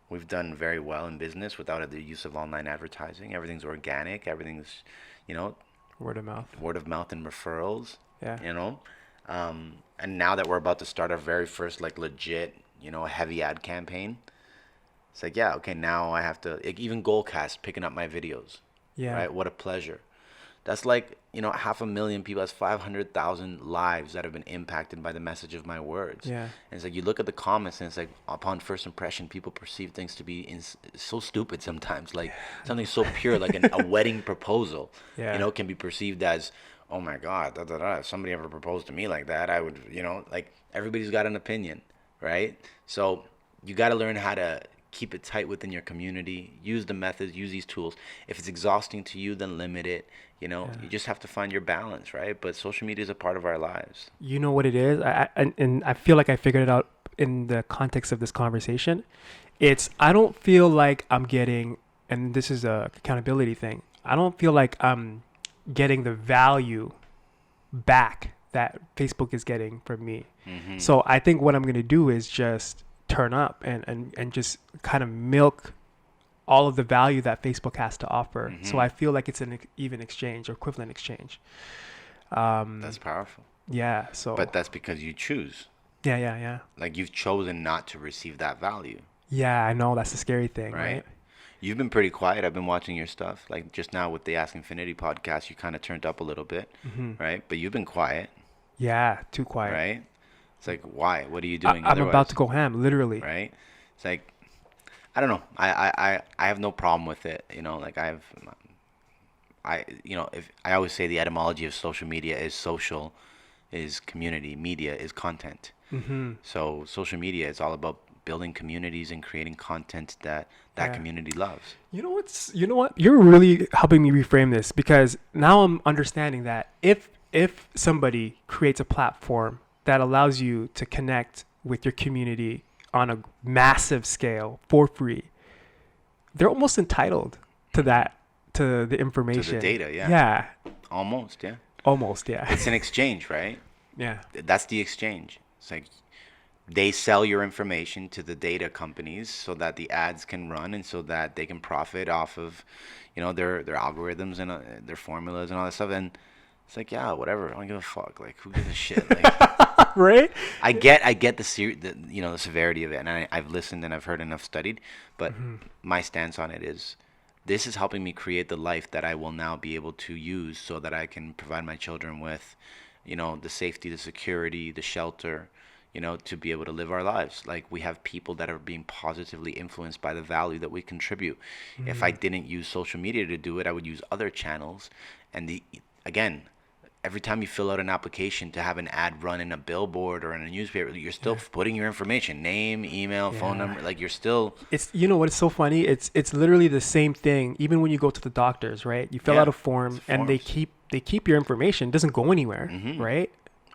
Speaker 2: We've done very well in business without the use of online advertising. Everything's organic. Everything's, you know,
Speaker 1: Word of mouth.
Speaker 2: and referrals.
Speaker 1: Yeah.
Speaker 2: You know, and now that we're about to start our very first like legit, you know, heavy ad campaign, it's like, yeah, okay, now I have to like, even Goalcast picking up my videos.
Speaker 1: Yeah.
Speaker 2: Right. What a pleasure. That's like, 500,000 people. That's 500,000 lives that have been impacted by the message of my words.
Speaker 1: Yeah.
Speaker 2: And it's like you look at the comments, and it's like upon first impression, people perceive things to be so stupid sometimes. Like something so pure, like a wedding proposal,
Speaker 1: Yeah.
Speaker 2: can be perceived as, oh my God, da, da, da. If somebody ever proposed to me like that, I would, like everybody's got an opinion, right? So you got to learn how to keep it tight within your community, use the methods, use these tools. If it's exhausting to you, then limit it. You just have to find your balance, right? But social media is a part of our lives.
Speaker 1: You know what it is? And I feel like I figured it out in the context of this conversation. I don't feel like I'm getting, and this is a accountability thing. I don't feel like I'm getting the value back that Facebook is getting from me.
Speaker 2: Mm-hmm.
Speaker 1: So I think what I'm going to do is just turn up and just kind of milk all of the value that Facebook has to offer.
Speaker 2: Mm-hmm.
Speaker 1: So I feel like it's an even exchange or equivalent exchange.
Speaker 2: That's powerful.
Speaker 1: Yeah. So.
Speaker 2: But that's because you choose.
Speaker 1: Yeah.
Speaker 2: Like you've chosen not to receive that value.
Speaker 1: Yeah, I know. That's the scary thing, right?
Speaker 2: You've been pretty quiet. I've been watching your stuff. Like just now with the Ask Infinity podcast, you kind of turned up a little bit, right? But you've been quiet.
Speaker 1: Yeah, too quiet.
Speaker 2: Right? It's like, why? What are you doing
Speaker 1: I'm
Speaker 2: otherwise?
Speaker 1: about to go ham, literally.
Speaker 2: Right? It's like, I don't know. I have no problem with it. Like if I always say the etymology of social media is social, is community, media is content.
Speaker 1: Mm-hmm.
Speaker 2: So social media is all about building communities and creating content that community loves.
Speaker 1: You know what? You're really helping me reframe this, because now I'm understanding that if somebody creates a platform that allows you to connect with your community on a massive scale for free, they're almost entitled to that, to the information.
Speaker 2: To the data, yeah.
Speaker 1: Yeah.
Speaker 2: Almost, yeah.
Speaker 1: Almost, yeah.
Speaker 2: It's an exchange, right?
Speaker 1: Yeah.
Speaker 2: That's the exchange. It's like they sell your information to the data companies so that the ads can run and so that they can profit off of, their algorithms and their formulas and all that stuff. And it's like, yeah, whatever. I don't give a fuck. Like, who gives a shit? Like,
Speaker 1: right?
Speaker 2: I get the severity of it, and I've listened and I've heard enough studied. But my stance on it is, this is helping me create the life that I will now be able to use so that I can provide my children with, the safety, the security, the shelter, to be able to live our lives. Like, we have people that are being positively influenced by the value that we contribute. If I didn't use social media to do it, I would use other channels. And again, every time you fill out an application to have an ad run in a billboard or in a newspaper, you're still putting your information, name, email, phone number. Like, you're still.
Speaker 1: It's, what is so funny? It's literally the same thing. Even when you go to the doctors, right? You fill out a form and they keep your information. It doesn't go anywhere, right?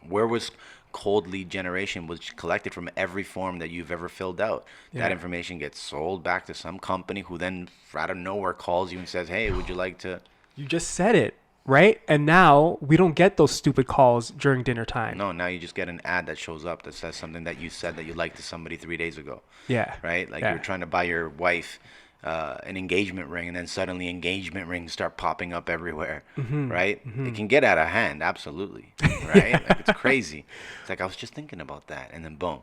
Speaker 2: Where was cold lead generation was collected from every form that you've ever filled out. That information gets sold back to some company who then out of nowhere calls you and says, hey, would you like to?
Speaker 1: You just said it, right? And now we don't get those stupid calls during dinner time.
Speaker 2: No, now you just get an ad that shows up that says something that you said that you liked to somebody 3 days ago.
Speaker 1: Yeah.
Speaker 2: Right? Like you were trying to buy your wife an engagement ring, and then suddenly engagement rings start popping up everywhere, right? It can get out of hand, absolutely, right? Like, it's crazy. It's like, I was just thinking about that, and then boom,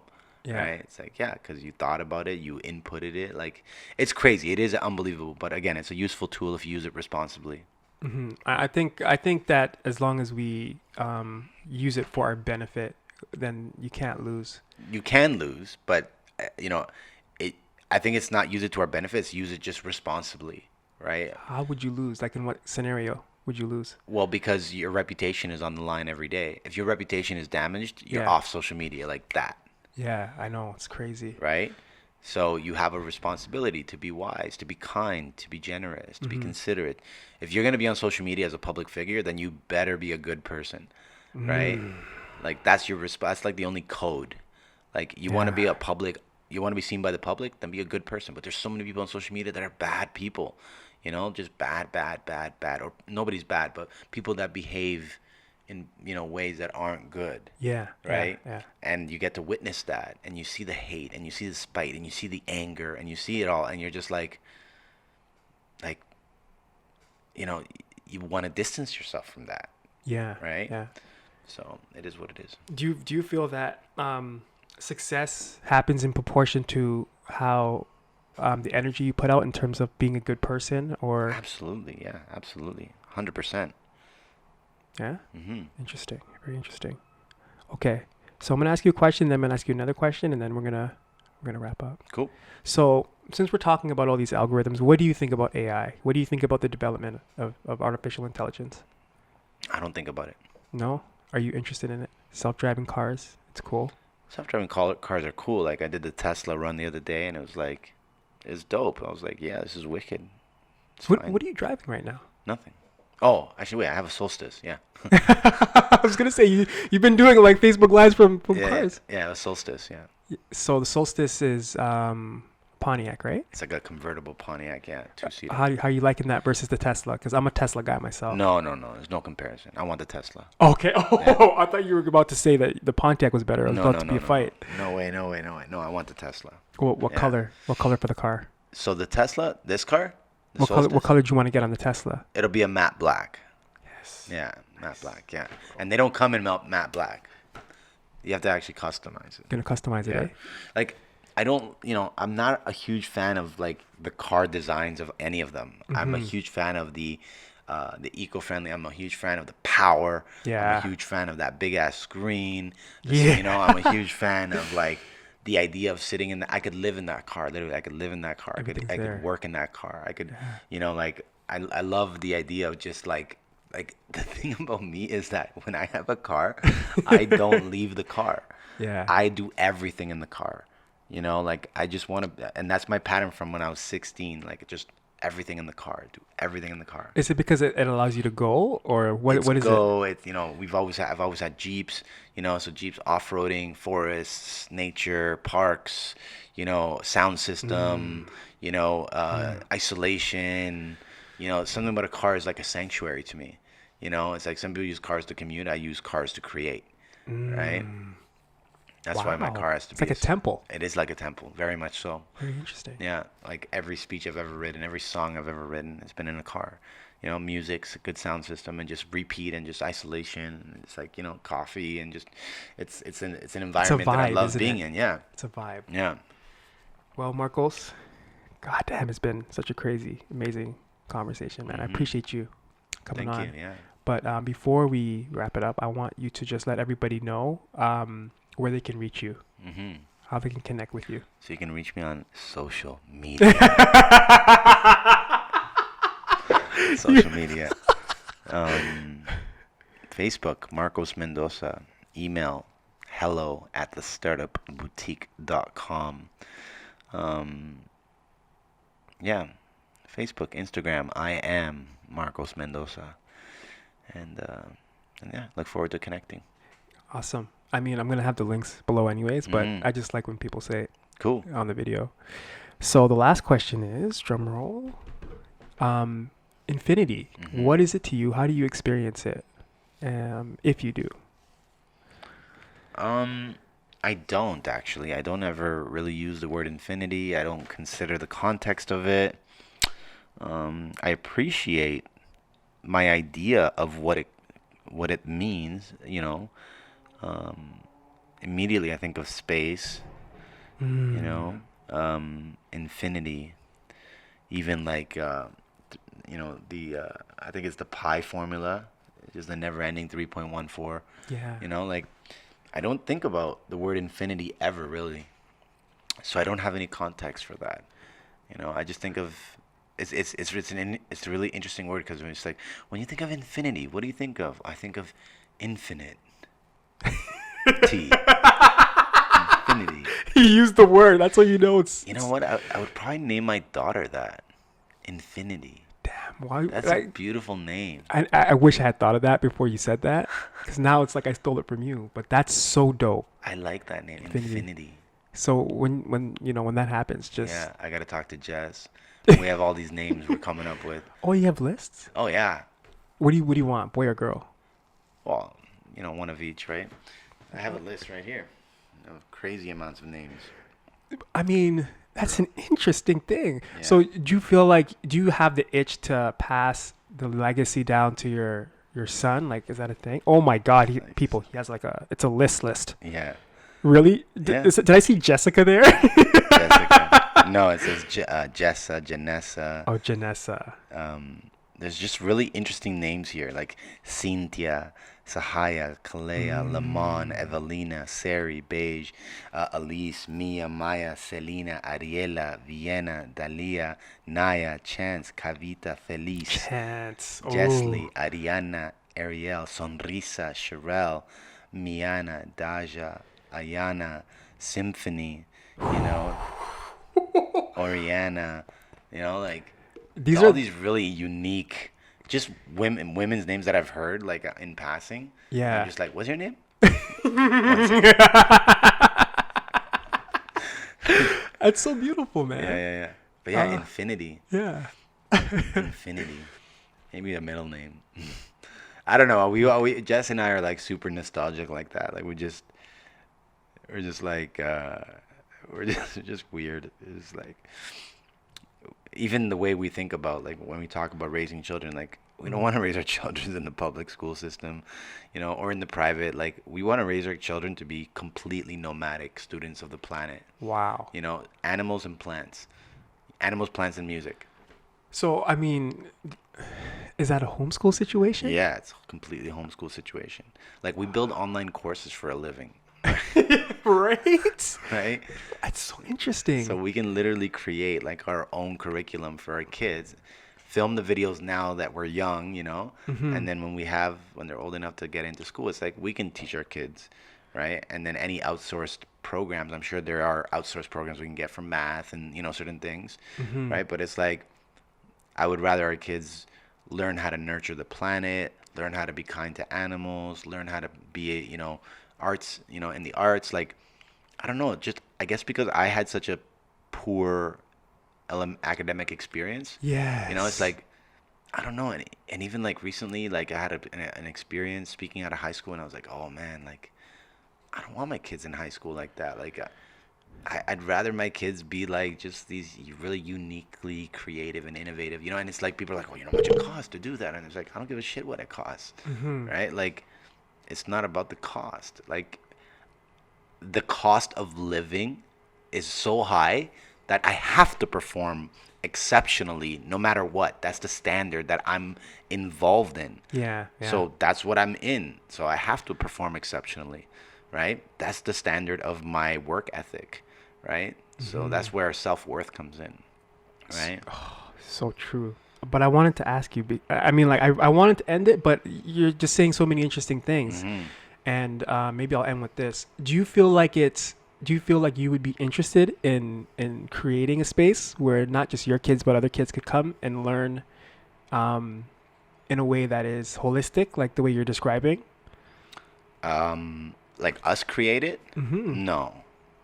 Speaker 2: right? It's like, because you thought about it, you inputted it. Like, it's crazy. It is unbelievable, but again, it's a useful tool if you use it responsibly.
Speaker 1: I think that as long as we use it for our benefit, then you can't lose.
Speaker 2: You can lose, but I think it's not use it to our benefits. Use it just responsibly, right?
Speaker 1: How would you lose? Like, in what scenario would you lose?
Speaker 2: Well, because your reputation is on the line every day. If your reputation is damaged, you're off social media like that.
Speaker 1: Yeah, I know. It's crazy.
Speaker 2: Right? So you have a responsibility to be wise, to be kind, to be generous, to be considerate. If you're going to be on social media as a public figure, then you better be a good person, right? Like, that's your that's like the only code. Like, you want to be you want to be seen by the public, then be a good person. But there's so many people on social media that are bad people, just bad, or nobody's bad, but people that behave in, ways that aren't good.
Speaker 1: Yeah.
Speaker 2: Right?
Speaker 1: Yeah.
Speaker 2: And you get to witness that, and you see the hate, and you see the spite, and you see the anger, and you see it all, and you're just like, you want to distance yourself from that.
Speaker 1: Yeah.
Speaker 2: Right?
Speaker 1: Yeah.
Speaker 2: So it is what it is.
Speaker 1: Do you feel that success happens in proportion to how the energy you put out in terms of being a good person, or?
Speaker 2: Absolutely. Yeah, absolutely. 100%.
Speaker 1: Yeah.
Speaker 2: Mm-hmm.
Speaker 1: Interesting. Very interesting. Okay. So I'm gonna ask you a question, then I'm gonna ask you another question, and then we're gonna wrap up.
Speaker 2: Cool.
Speaker 1: So since we're talking about all these algorithms, what do you think about AI? What do you think about the development of artificial intelligence?
Speaker 2: I don't think about it.
Speaker 1: No? Are you interested in it? Self-driving cars? It's cool.
Speaker 2: Self-driving cars are cool. Like I did the Tesla run the other day, and it was like, it's dope. I was like, yeah, this is wicked. It's fine.
Speaker 1: What are you driving right now?
Speaker 2: Nothing. Oh, actually, wait. I have a Solstice. Yeah.
Speaker 1: I was gonna say you've been doing like Facebook lives from
Speaker 2: Yeah,
Speaker 1: cars.
Speaker 2: yeah, a Solstice. Yeah.
Speaker 1: So the Solstice is Pontiac, right?
Speaker 2: It's like a convertible Pontiac. Yeah, two-seater.
Speaker 1: How you liking that versus the Tesla? Because I'm a Tesla guy myself.
Speaker 2: No, no, no. There's no comparison. I want the Tesla.
Speaker 1: Okay. Oh,
Speaker 2: Yeah.
Speaker 1: I thought you were about to say that the Pontiac was better. It was
Speaker 2: No,
Speaker 1: about
Speaker 2: no,
Speaker 1: to
Speaker 2: no,
Speaker 1: be a
Speaker 2: no,
Speaker 1: fight.
Speaker 2: no. No way, no way, no way. No, I want the Tesla.
Speaker 1: What
Speaker 2: Yeah.
Speaker 1: color? What color for the car?
Speaker 2: So the Tesla, this car, the
Speaker 1: What color?
Speaker 2: Solstice,
Speaker 1: What color do you want to get on the Tesla?
Speaker 2: it'll be a matte black.
Speaker 1: Yes.
Speaker 2: Yeah, matte black. Yeah, and they don't come in matte black. You have to actually customize it.
Speaker 1: Gonna customize it,
Speaker 2: Yeah.
Speaker 1: eh?
Speaker 2: Like, I don't, I'm not a huge fan of like the car designs of any of them. I'm a huge fan of the eco-friendly. I'm a huge fan of the power. I'm
Speaker 1: Yeah.
Speaker 2: a huge fan of that big ass screen.
Speaker 1: Yeah.
Speaker 2: I'm a huge fan of like the idea of sitting in I could live in that car. Literally, I could live in that car.
Speaker 1: Everything's
Speaker 2: I
Speaker 1: there.
Speaker 2: could work in that car. I could, like I love the idea of just like the thing about me is that when I have a car, I don't leave the car.
Speaker 1: Yeah.
Speaker 2: I do everything in the car. Like I just want to, and that's my pattern from when I was 16. Like just everything in the car, do everything in the car.
Speaker 1: Is it because it allows you to go, or what? What is it?
Speaker 2: It's I've always had Jeeps, so Jeeps off-roading, forests, nature, parks, sound system, isolation, something about a car is like a sanctuary to me. It's like some people use cars to commute. I use cars to create, right? That's why my
Speaker 1: Wow.
Speaker 2: car has to
Speaker 1: It's
Speaker 2: be.
Speaker 1: like a temple.
Speaker 2: It is like a temple, very much so.
Speaker 1: Very interesting.
Speaker 2: Yeah, like every speech I've ever written, every song I've ever written, it's been in a car. Music's a good sound system, and just repeat and just isolation. It's like coffee and just it's an environment that I
Speaker 1: vibe,
Speaker 2: love
Speaker 1: isn't
Speaker 2: being
Speaker 1: it?
Speaker 2: in. Yeah,
Speaker 1: It's a vibe.
Speaker 2: yeah.
Speaker 1: Well, Marcos, God damn, it's been such a crazy, amazing conversation, man. I appreciate you coming
Speaker 2: Thank
Speaker 1: on.
Speaker 2: you. Yeah.
Speaker 1: But before we wrap it up, I want you to just let everybody know where they can reach you, how they can connect with you.
Speaker 2: So you can reach me on social media. Social media. Facebook, Marcos Mendoza. Email, hello@thestartupboutique.com. Yeah. Facebook, Instagram, I am Marcos Mendoza. And yeah, look forward to connecting.
Speaker 1: Awesome. I mean, I'm going to have the links below anyways, but
Speaker 2: Mhm.
Speaker 1: I just like when people say it
Speaker 2: Cool.
Speaker 1: on the video. So the last question is, drum roll, infinity.
Speaker 2: Mhm.
Speaker 1: What is it to you? How do you experience it? If you do.
Speaker 2: I don't actually. I don't ever really use the word infinity. I don't consider the context of it. I appreciate my idea of what it means. Immediately I think of space. Infinity. Even like I think it's the pi formula. It's just the never-ending 3.14.
Speaker 1: Yeah.
Speaker 2: Like I don't think about the word infinity ever really, so I don't have any context for that. I just think of it's a really interesting word because it's like when you think of infinity, what do you think of? I think of infinite. T. Infinity.
Speaker 1: He used the word. That's how you know it's.
Speaker 2: You know what? I would probably name my daughter that. Infinity.
Speaker 1: Damn. Why?
Speaker 2: That's a beautiful name.
Speaker 1: I wish I had thought of that before you said that, because now it's like I stole it from you. But that's so dope.
Speaker 2: I like that name.
Speaker 1: Infinity.
Speaker 2: Infinity.
Speaker 1: So when that happens, just
Speaker 2: Yeah, I gotta talk to Jess. We have all these names we're coming up with.
Speaker 1: Oh, you have lists.
Speaker 2: Oh yeah.
Speaker 1: What do you want, boy or girl?
Speaker 2: Well, one of each, right? I have a list right here of crazy amounts of names.
Speaker 1: I mean, that's an interesting thing.
Speaker 2: Yeah.
Speaker 1: So do you have the itch to pass the legacy down to your son? Like, is that a thing? Oh my God, he has like it's a list.
Speaker 2: Yeah.
Speaker 1: Really?
Speaker 2: Yeah.
Speaker 1: Did I see Jessica there?
Speaker 2: Jessica. No, it says Jessa, Janessa.
Speaker 1: Oh, Janessa.
Speaker 2: there's just really interesting names here, like Cynthia, Sahaya, Kalea, Lamon,
Speaker 1: Mm.
Speaker 2: Evelina, Sari, Beige, Elise, Mia, Maya, Selena, Ariela, Vienna, Dalia, Naya, Chance, Kavita, Feliz,
Speaker 1: Chance. Oh.
Speaker 2: Jesly, Ariana, Ariel, Sonrisa, Sherelle, Miana, Daja, Ayana, Symphony, you know, Oriana, like
Speaker 1: These
Speaker 2: all
Speaker 1: are,
Speaker 2: these really unique, just women's names that I've heard like in passing. And I'm
Speaker 1: yeah.
Speaker 2: just like, what's your name? One second.
Speaker 1: That's so beautiful,
Speaker 2: Yeah,
Speaker 1: man.
Speaker 2: yeah, yeah. But yeah,
Speaker 1: Uh,
Speaker 2: Infinity,
Speaker 1: yeah.
Speaker 2: Infinity. Maybe a middle name. I don't know. We Jess and I are like super nostalgic like that. Like we're just like we're just weird. It's like even the way we think about like when we talk about raising children, like we don't
Speaker 1: Mm.
Speaker 2: want to raise our children in the public school system, or in the private. Like we want to raise our children to be completely nomadic students of the planet.
Speaker 1: Wow.
Speaker 2: Animals and plants, animals, plants, and music.
Speaker 1: So, I mean, is that a homeschool situation?
Speaker 2: Yeah, it's a completely homeschool situation. Like we build online courses for a living,
Speaker 1: Right?
Speaker 2: right?
Speaker 1: That's so
Speaker 2: So
Speaker 1: interesting.
Speaker 2: we can literally create like our own curriculum for our kids, film the videos now that we're young,
Speaker 1: Mm-hmm.
Speaker 2: and then when they're old enough to get into school, it's like we can teach our kids, right? And then any outsourced programs, I'm sure there are outsourced programs we can get for math and certain things,
Speaker 1: Mm-hmm.
Speaker 2: right? But it's like I would rather our kids learn how to nurture the planet, learn how to be kind to animals, learn how to be, arts, in the arts. Like, I don't know, just I guess because I had such a poor academic experience, it's
Speaker 1: Yes.
Speaker 2: like, I don't know. And even like recently, like I had an experience speaking out of high school, and I was like, oh man, like, I don't want my kids in high school like that. Like, I'd rather my kids be like just these really uniquely creative and innovative, and it's like people are like, well, how much it costs to do that? And it's like, I don't give a shit what it costs,
Speaker 1: Mm-hmm.
Speaker 2: right? Like, it's not about the cost. Like, the cost of living is so high that I have to perform exceptionally no matter what. That's the standard that I'm involved in.
Speaker 1: Yeah, yeah.
Speaker 2: So that's what I'm in. So I have to perform exceptionally, right? That's the standard of my work ethic, right? So
Speaker 1: Mm-hmm.
Speaker 2: that's where self-worth comes in, right?
Speaker 1: So true. But I wanted to ask you, I mean, like, I wanted to end it, but you're just saying so many interesting things.
Speaker 2: Hmm.
Speaker 1: And maybe I'll end with this. Do you feel like you would be interested in creating a space where not just your kids, but other kids could come and learn um, in a way that is holistic, like the way you're describing?
Speaker 2: Like us create it?
Speaker 1: Mm-hmm.
Speaker 2: No,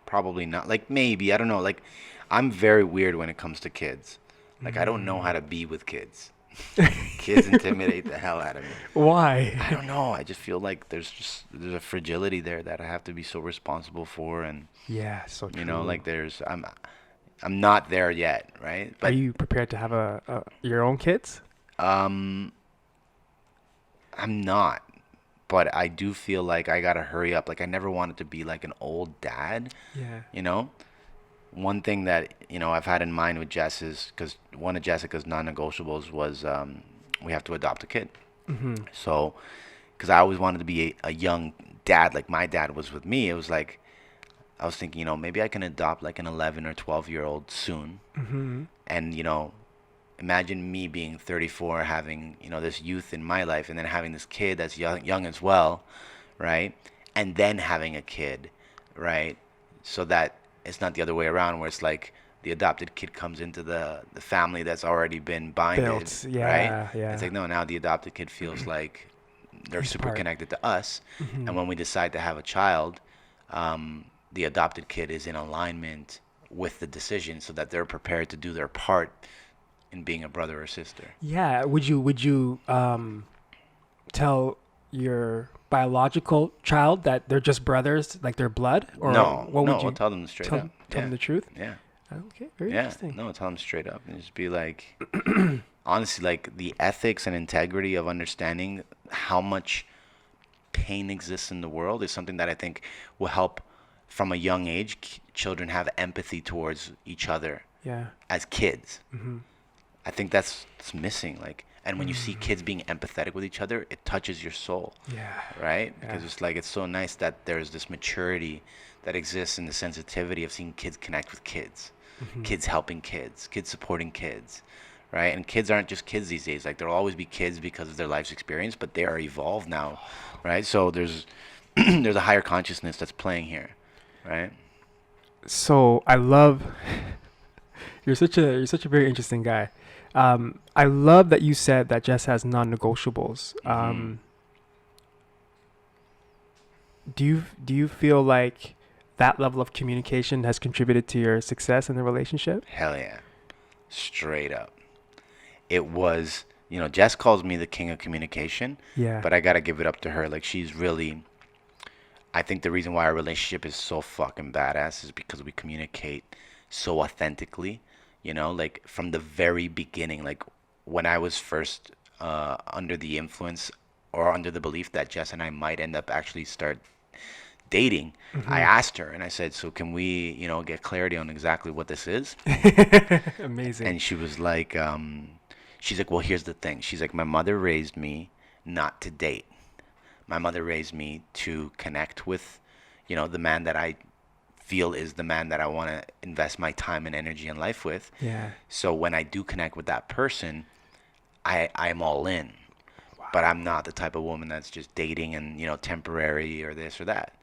Speaker 2: probably not. Like maybe, I don't know. Like I'm very weird when it comes to kids. Like I don't know how
Speaker 1: Mm.
Speaker 2: to be with kids. Kids intimidate the hell out of me. I
Speaker 1: Why?
Speaker 2: don't know. I just feel like there's a fragility there that I have to be so responsible for, and
Speaker 1: Yeah, so true.
Speaker 2: like I'm not there yet, right?
Speaker 1: Are
Speaker 2: But
Speaker 1: you prepared to have your own kids?
Speaker 2: um I'm not. But I do feel like I gotta hurry up. Like I never wanted to be like an old dad,
Speaker 1: Yeah.
Speaker 2: you know? One thing that I've had in mind with Jess is because one of Jessica's non-negotiables was we have to adopt a kid.
Speaker 1: Mm-hmm.
Speaker 2: So, because I always wanted to be a young dad, like my dad was with me, it was like I was thinking, maybe I can adopt like an 11 or 12-year-old soon,
Speaker 1: Mm-hmm.
Speaker 2: and imagine me being 34, having this youth in my life, and then having this kid that's young as well, right? And then having a kid, right? So that it's not the other way around, where it's like the adopted kid comes into the family that's already been binded,
Speaker 1: Built.
Speaker 2: right?
Speaker 1: Yeah,
Speaker 2: It's
Speaker 1: yeah.
Speaker 2: like no, now the adopted kid feels like they're
Speaker 1: He's
Speaker 2: super
Speaker 1: part.
Speaker 2: connected to us,
Speaker 1: Mm-hmm.
Speaker 2: and when we decide to have a child, the adopted kid is in alignment with the decision, so that they're prepared to do their part in being a brother or sister.
Speaker 1: Yeah. Would you tell your biological child that they're just brothers, like they're blood, or
Speaker 2: No,
Speaker 1: what
Speaker 2: no,
Speaker 1: would
Speaker 2: I'll
Speaker 1: you
Speaker 2: tell them straight
Speaker 1: tell
Speaker 2: up.
Speaker 1: them? Tell them
Speaker 2: Yeah,
Speaker 1: the truth.
Speaker 2: yeah,
Speaker 1: Okay, very
Speaker 2: yeah.
Speaker 1: interesting.
Speaker 2: No, tell them straight up and just be like, honestly, like the ethics and integrity of understanding how much pain exists in the world is something that I think will help from a young age children have empathy towards each other
Speaker 1: Yeah.
Speaker 2: as kids.
Speaker 1: Mm-hmm.
Speaker 2: I think that's missing. Like And when you see kids being empathetic with each other, it touches your soul,
Speaker 1: Yeah.
Speaker 2: right?
Speaker 1: Yeah.
Speaker 2: Because it's like it's so nice that there's this maturity that exists in the sensitivity of seeing kids connect with kids, kids helping kids, kids supporting kids, right? And kids aren't just kids these days. Like there'll always be kids because of their life's experience, but they are evolved now, right? So there's there's a higher consciousness that's playing here, right?
Speaker 1: So I love you're such a very interesting guy. I love that you said that Jess has non-negotiables. Do you feel like that level of communication has contributed to your success in the relationship?
Speaker 2: Hell yeah, straight up. It was, Jess calls me the king of communication,
Speaker 1: Yeah.
Speaker 2: but I gotta give it up to her. Like she's really, I think the reason why our relationship is so fucking badass is because we communicate so authentically, like from the very beginning, like when I was first under the influence or under the belief that Jess and I might end up actually start dating, I asked her and I said, so can we, get clarity on exactly what this is?
Speaker 1: Amazing.
Speaker 2: And she was like, she's like, well, here's the thing. She's like, my mother raised me not to date. My mother raised me to connect with, the man that I feel is the man that I want to invest my time and energy and life with.
Speaker 1: Yeah.
Speaker 2: So when I do connect with that person, I'm all in. But I'm not the type of woman that's just dating and, temporary or this or that.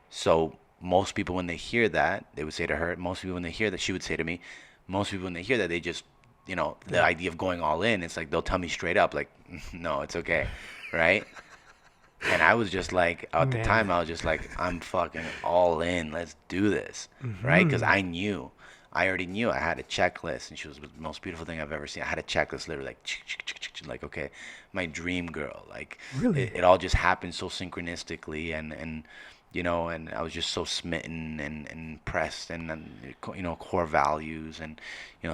Speaker 2: So most people, when they hear that, they would say to her, most people, when they hear that, she would say to me, most people, when they hear that, they just, the idea of going all in, it's like they'll tell me straight up, like, no, it's okay. Right? And I was just like, at the time,
Speaker 1: Man.
Speaker 2: I was just like, I'm fucking all in. Let's do this. Right? Because I already knew I had a checklist, and she was the most beautiful thing I've ever seen. I had a checklist, literally like, okay, my dream girl. Like,
Speaker 1: Really?
Speaker 2: it all just happened so synchronistically, and I was just so smitten and impressed, and then, core values, and,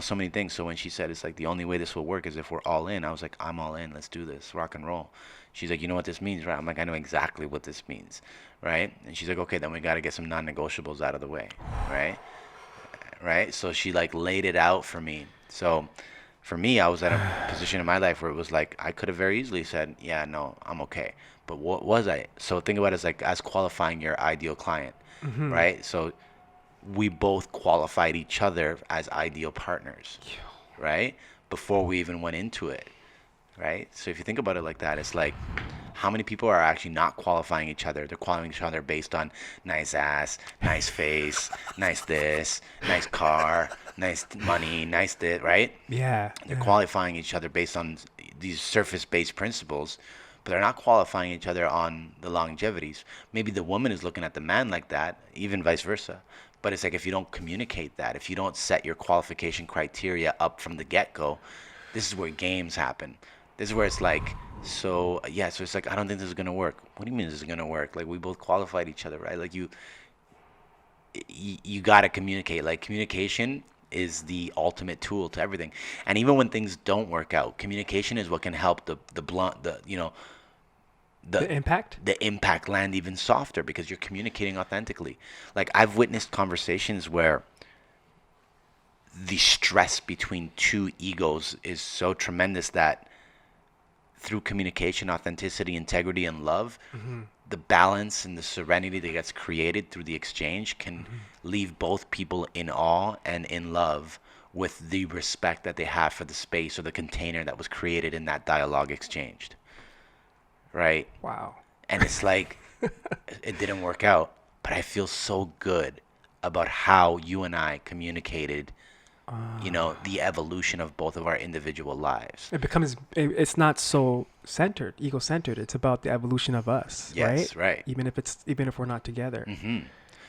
Speaker 2: so many things. So when she said, it's like, the only way this will work is if we're all in, I was like, I'm all in. Let's do this. Rock and roll. She's like, you know what this means, right? I'm like, I know exactly what this means, right? And she's like, okay, then we got to get some non-negotiables out of the way, right? Right? So she like laid it out for me. So for me, I was at a position in my life where it was like I could have very easily said, yeah, no, I'm okay. But what was I? So think about it as like as qualifying your ideal client, right? So we both qualified each other as ideal partners, right? Before we even went into it, right? So if you think about it like that, it's like how many people are actually not qualifying each other? They're qualifying each other based on nice ass, nice face, nice this, nice car, nice money, nice this, right?
Speaker 1: Yeah.
Speaker 2: They're
Speaker 1: Yeah.
Speaker 2: qualifying each other based on these surface-based principles, but they're not qualifying each other on the longevities. Maybe the woman is looking at the man like that, even vice versa. But it's like if you don't communicate that, if you don't set your qualification criteria up from the get-go, this is where games happen. This is where it's like, so yeah, so it's like I don't think this is gonna work. What do you mean this is gonna work? Like we both qualified each other, right? Like you gotta communicate. Like communication is the ultimate tool to everything. And even when things don't work out, communication is what can help the blunt the
Speaker 1: The
Speaker 2: the
Speaker 1: impact?
Speaker 2: the impact land even softer because you're communicating authentically. Like I've witnessed conversations where the stress between two egos is so tremendous that through communication, authenticity, integrity, and love, the balance and the serenity that gets created through the exchange can leave both people in awe and in love with the respect that they have for the space or the container that was created in that dialogue exchanged. Right?
Speaker 1: Wow.
Speaker 2: And it's like, it didn't work out, but I feel so good about how you and I communicated, the evolution of both of our individual lives.
Speaker 1: It's not so centered, ego centered. It's about the evolution of us, right?
Speaker 2: Yes, right.
Speaker 1: Even if we're not together.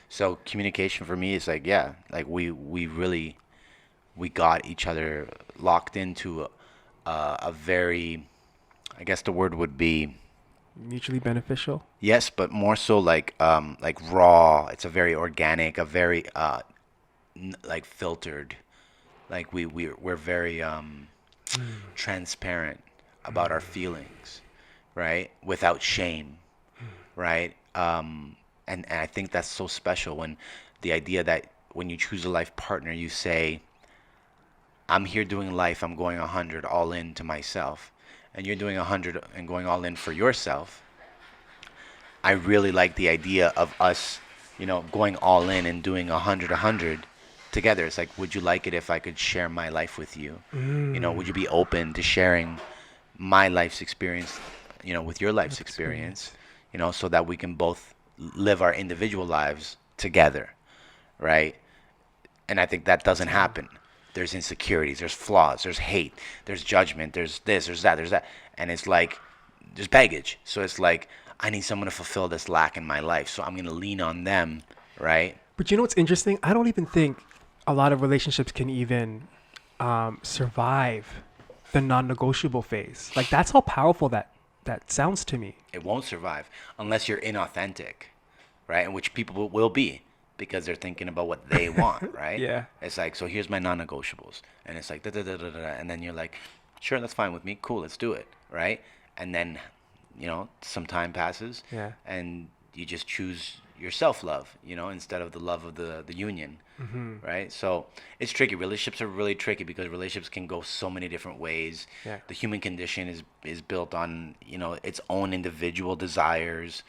Speaker 2: So communication for me is like, yeah, like we really we got each other locked into a very, I guess the word would be
Speaker 1: Mutually beneficial.
Speaker 2: yes, but more so like raw. It's a very organic, a very like filtered. Like we're very transparent about our feelings, right? Without shame, right? And I think that's so special when the idea that when you choose a life partner, you say, I'm here doing life, I'm going 100 all in to myself, and you're doing 100 and going all in for yourself. I really like the idea of us, going all in and doing 100 together. It's like, would you like it if I could share my life with you? Would you be open to sharing my life's experience, with your life's experience,
Speaker 1: Experience.
Speaker 2: so that we can both live our individual lives together, right? And I think that doesn't
Speaker 1: Yeah.
Speaker 2: happen. There's insecurities, there's flaws, there's hate, there's judgment, there's this, there's that. And it's like, there's baggage. So it's like, I need someone to fulfill this lack in my life. So I'm going to lean on them, right?
Speaker 1: But you know what's interesting? I don't even think a lot of relationships can even survive the non-negotiable phase. Like that's how powerful that sounds to me.
Speaker 2: It won't survive unless you're inauthentic, right? And which people will be because they're thinking about what they want, right?
Speaker 1: Yeah.
Speaker 2: It's like, so here's my non-negotiables. And it's like, da, da, da, da, da, da. And then you're like, sure, that's fine with me. Cool, let's do it, right? And then, some time passes
Speaker 1: Yeah.
Speaker 2: and you just choose your self-love, instead of the love of the union, right? So it's tricky. Relationships are really tricky because relationships can go so many different ways.
Speaker 1: Yeah.
Speaker 2: The human condition is built on, its own individual desires.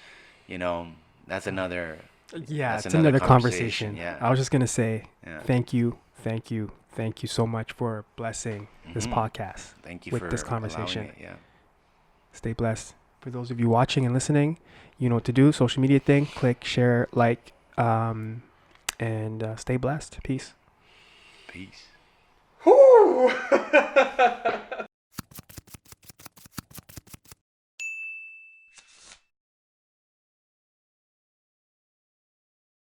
Speaker 2: You know, that's another
Speaker 1: Yeah,
Speaker 2: that's
Speaker 1: it's
Speaker 2: another
Speaker 1: another
Speaker 2: conversation.
Speaker 1: conversation.
Speaker 2: Yeah.
Speaker 1: I was just gonna say
Speaker 2: Yeah.
Speaker 1: thank you so much for blessing this podcast
Speaker 2: Thank you
Speaker 1: with
Speaker 2: for
Speaker 1: this
Speaker 2: allowing
Speaker 1: conversation.
Speaker 2: it. Yeah.
Speaker 1: Stay blessed. For those of you watching and listening, you know what to do. Social media thing, click, share, like, and stay blessed. Peace.
Speaker 2: Peace.
Speaker 1: Whew.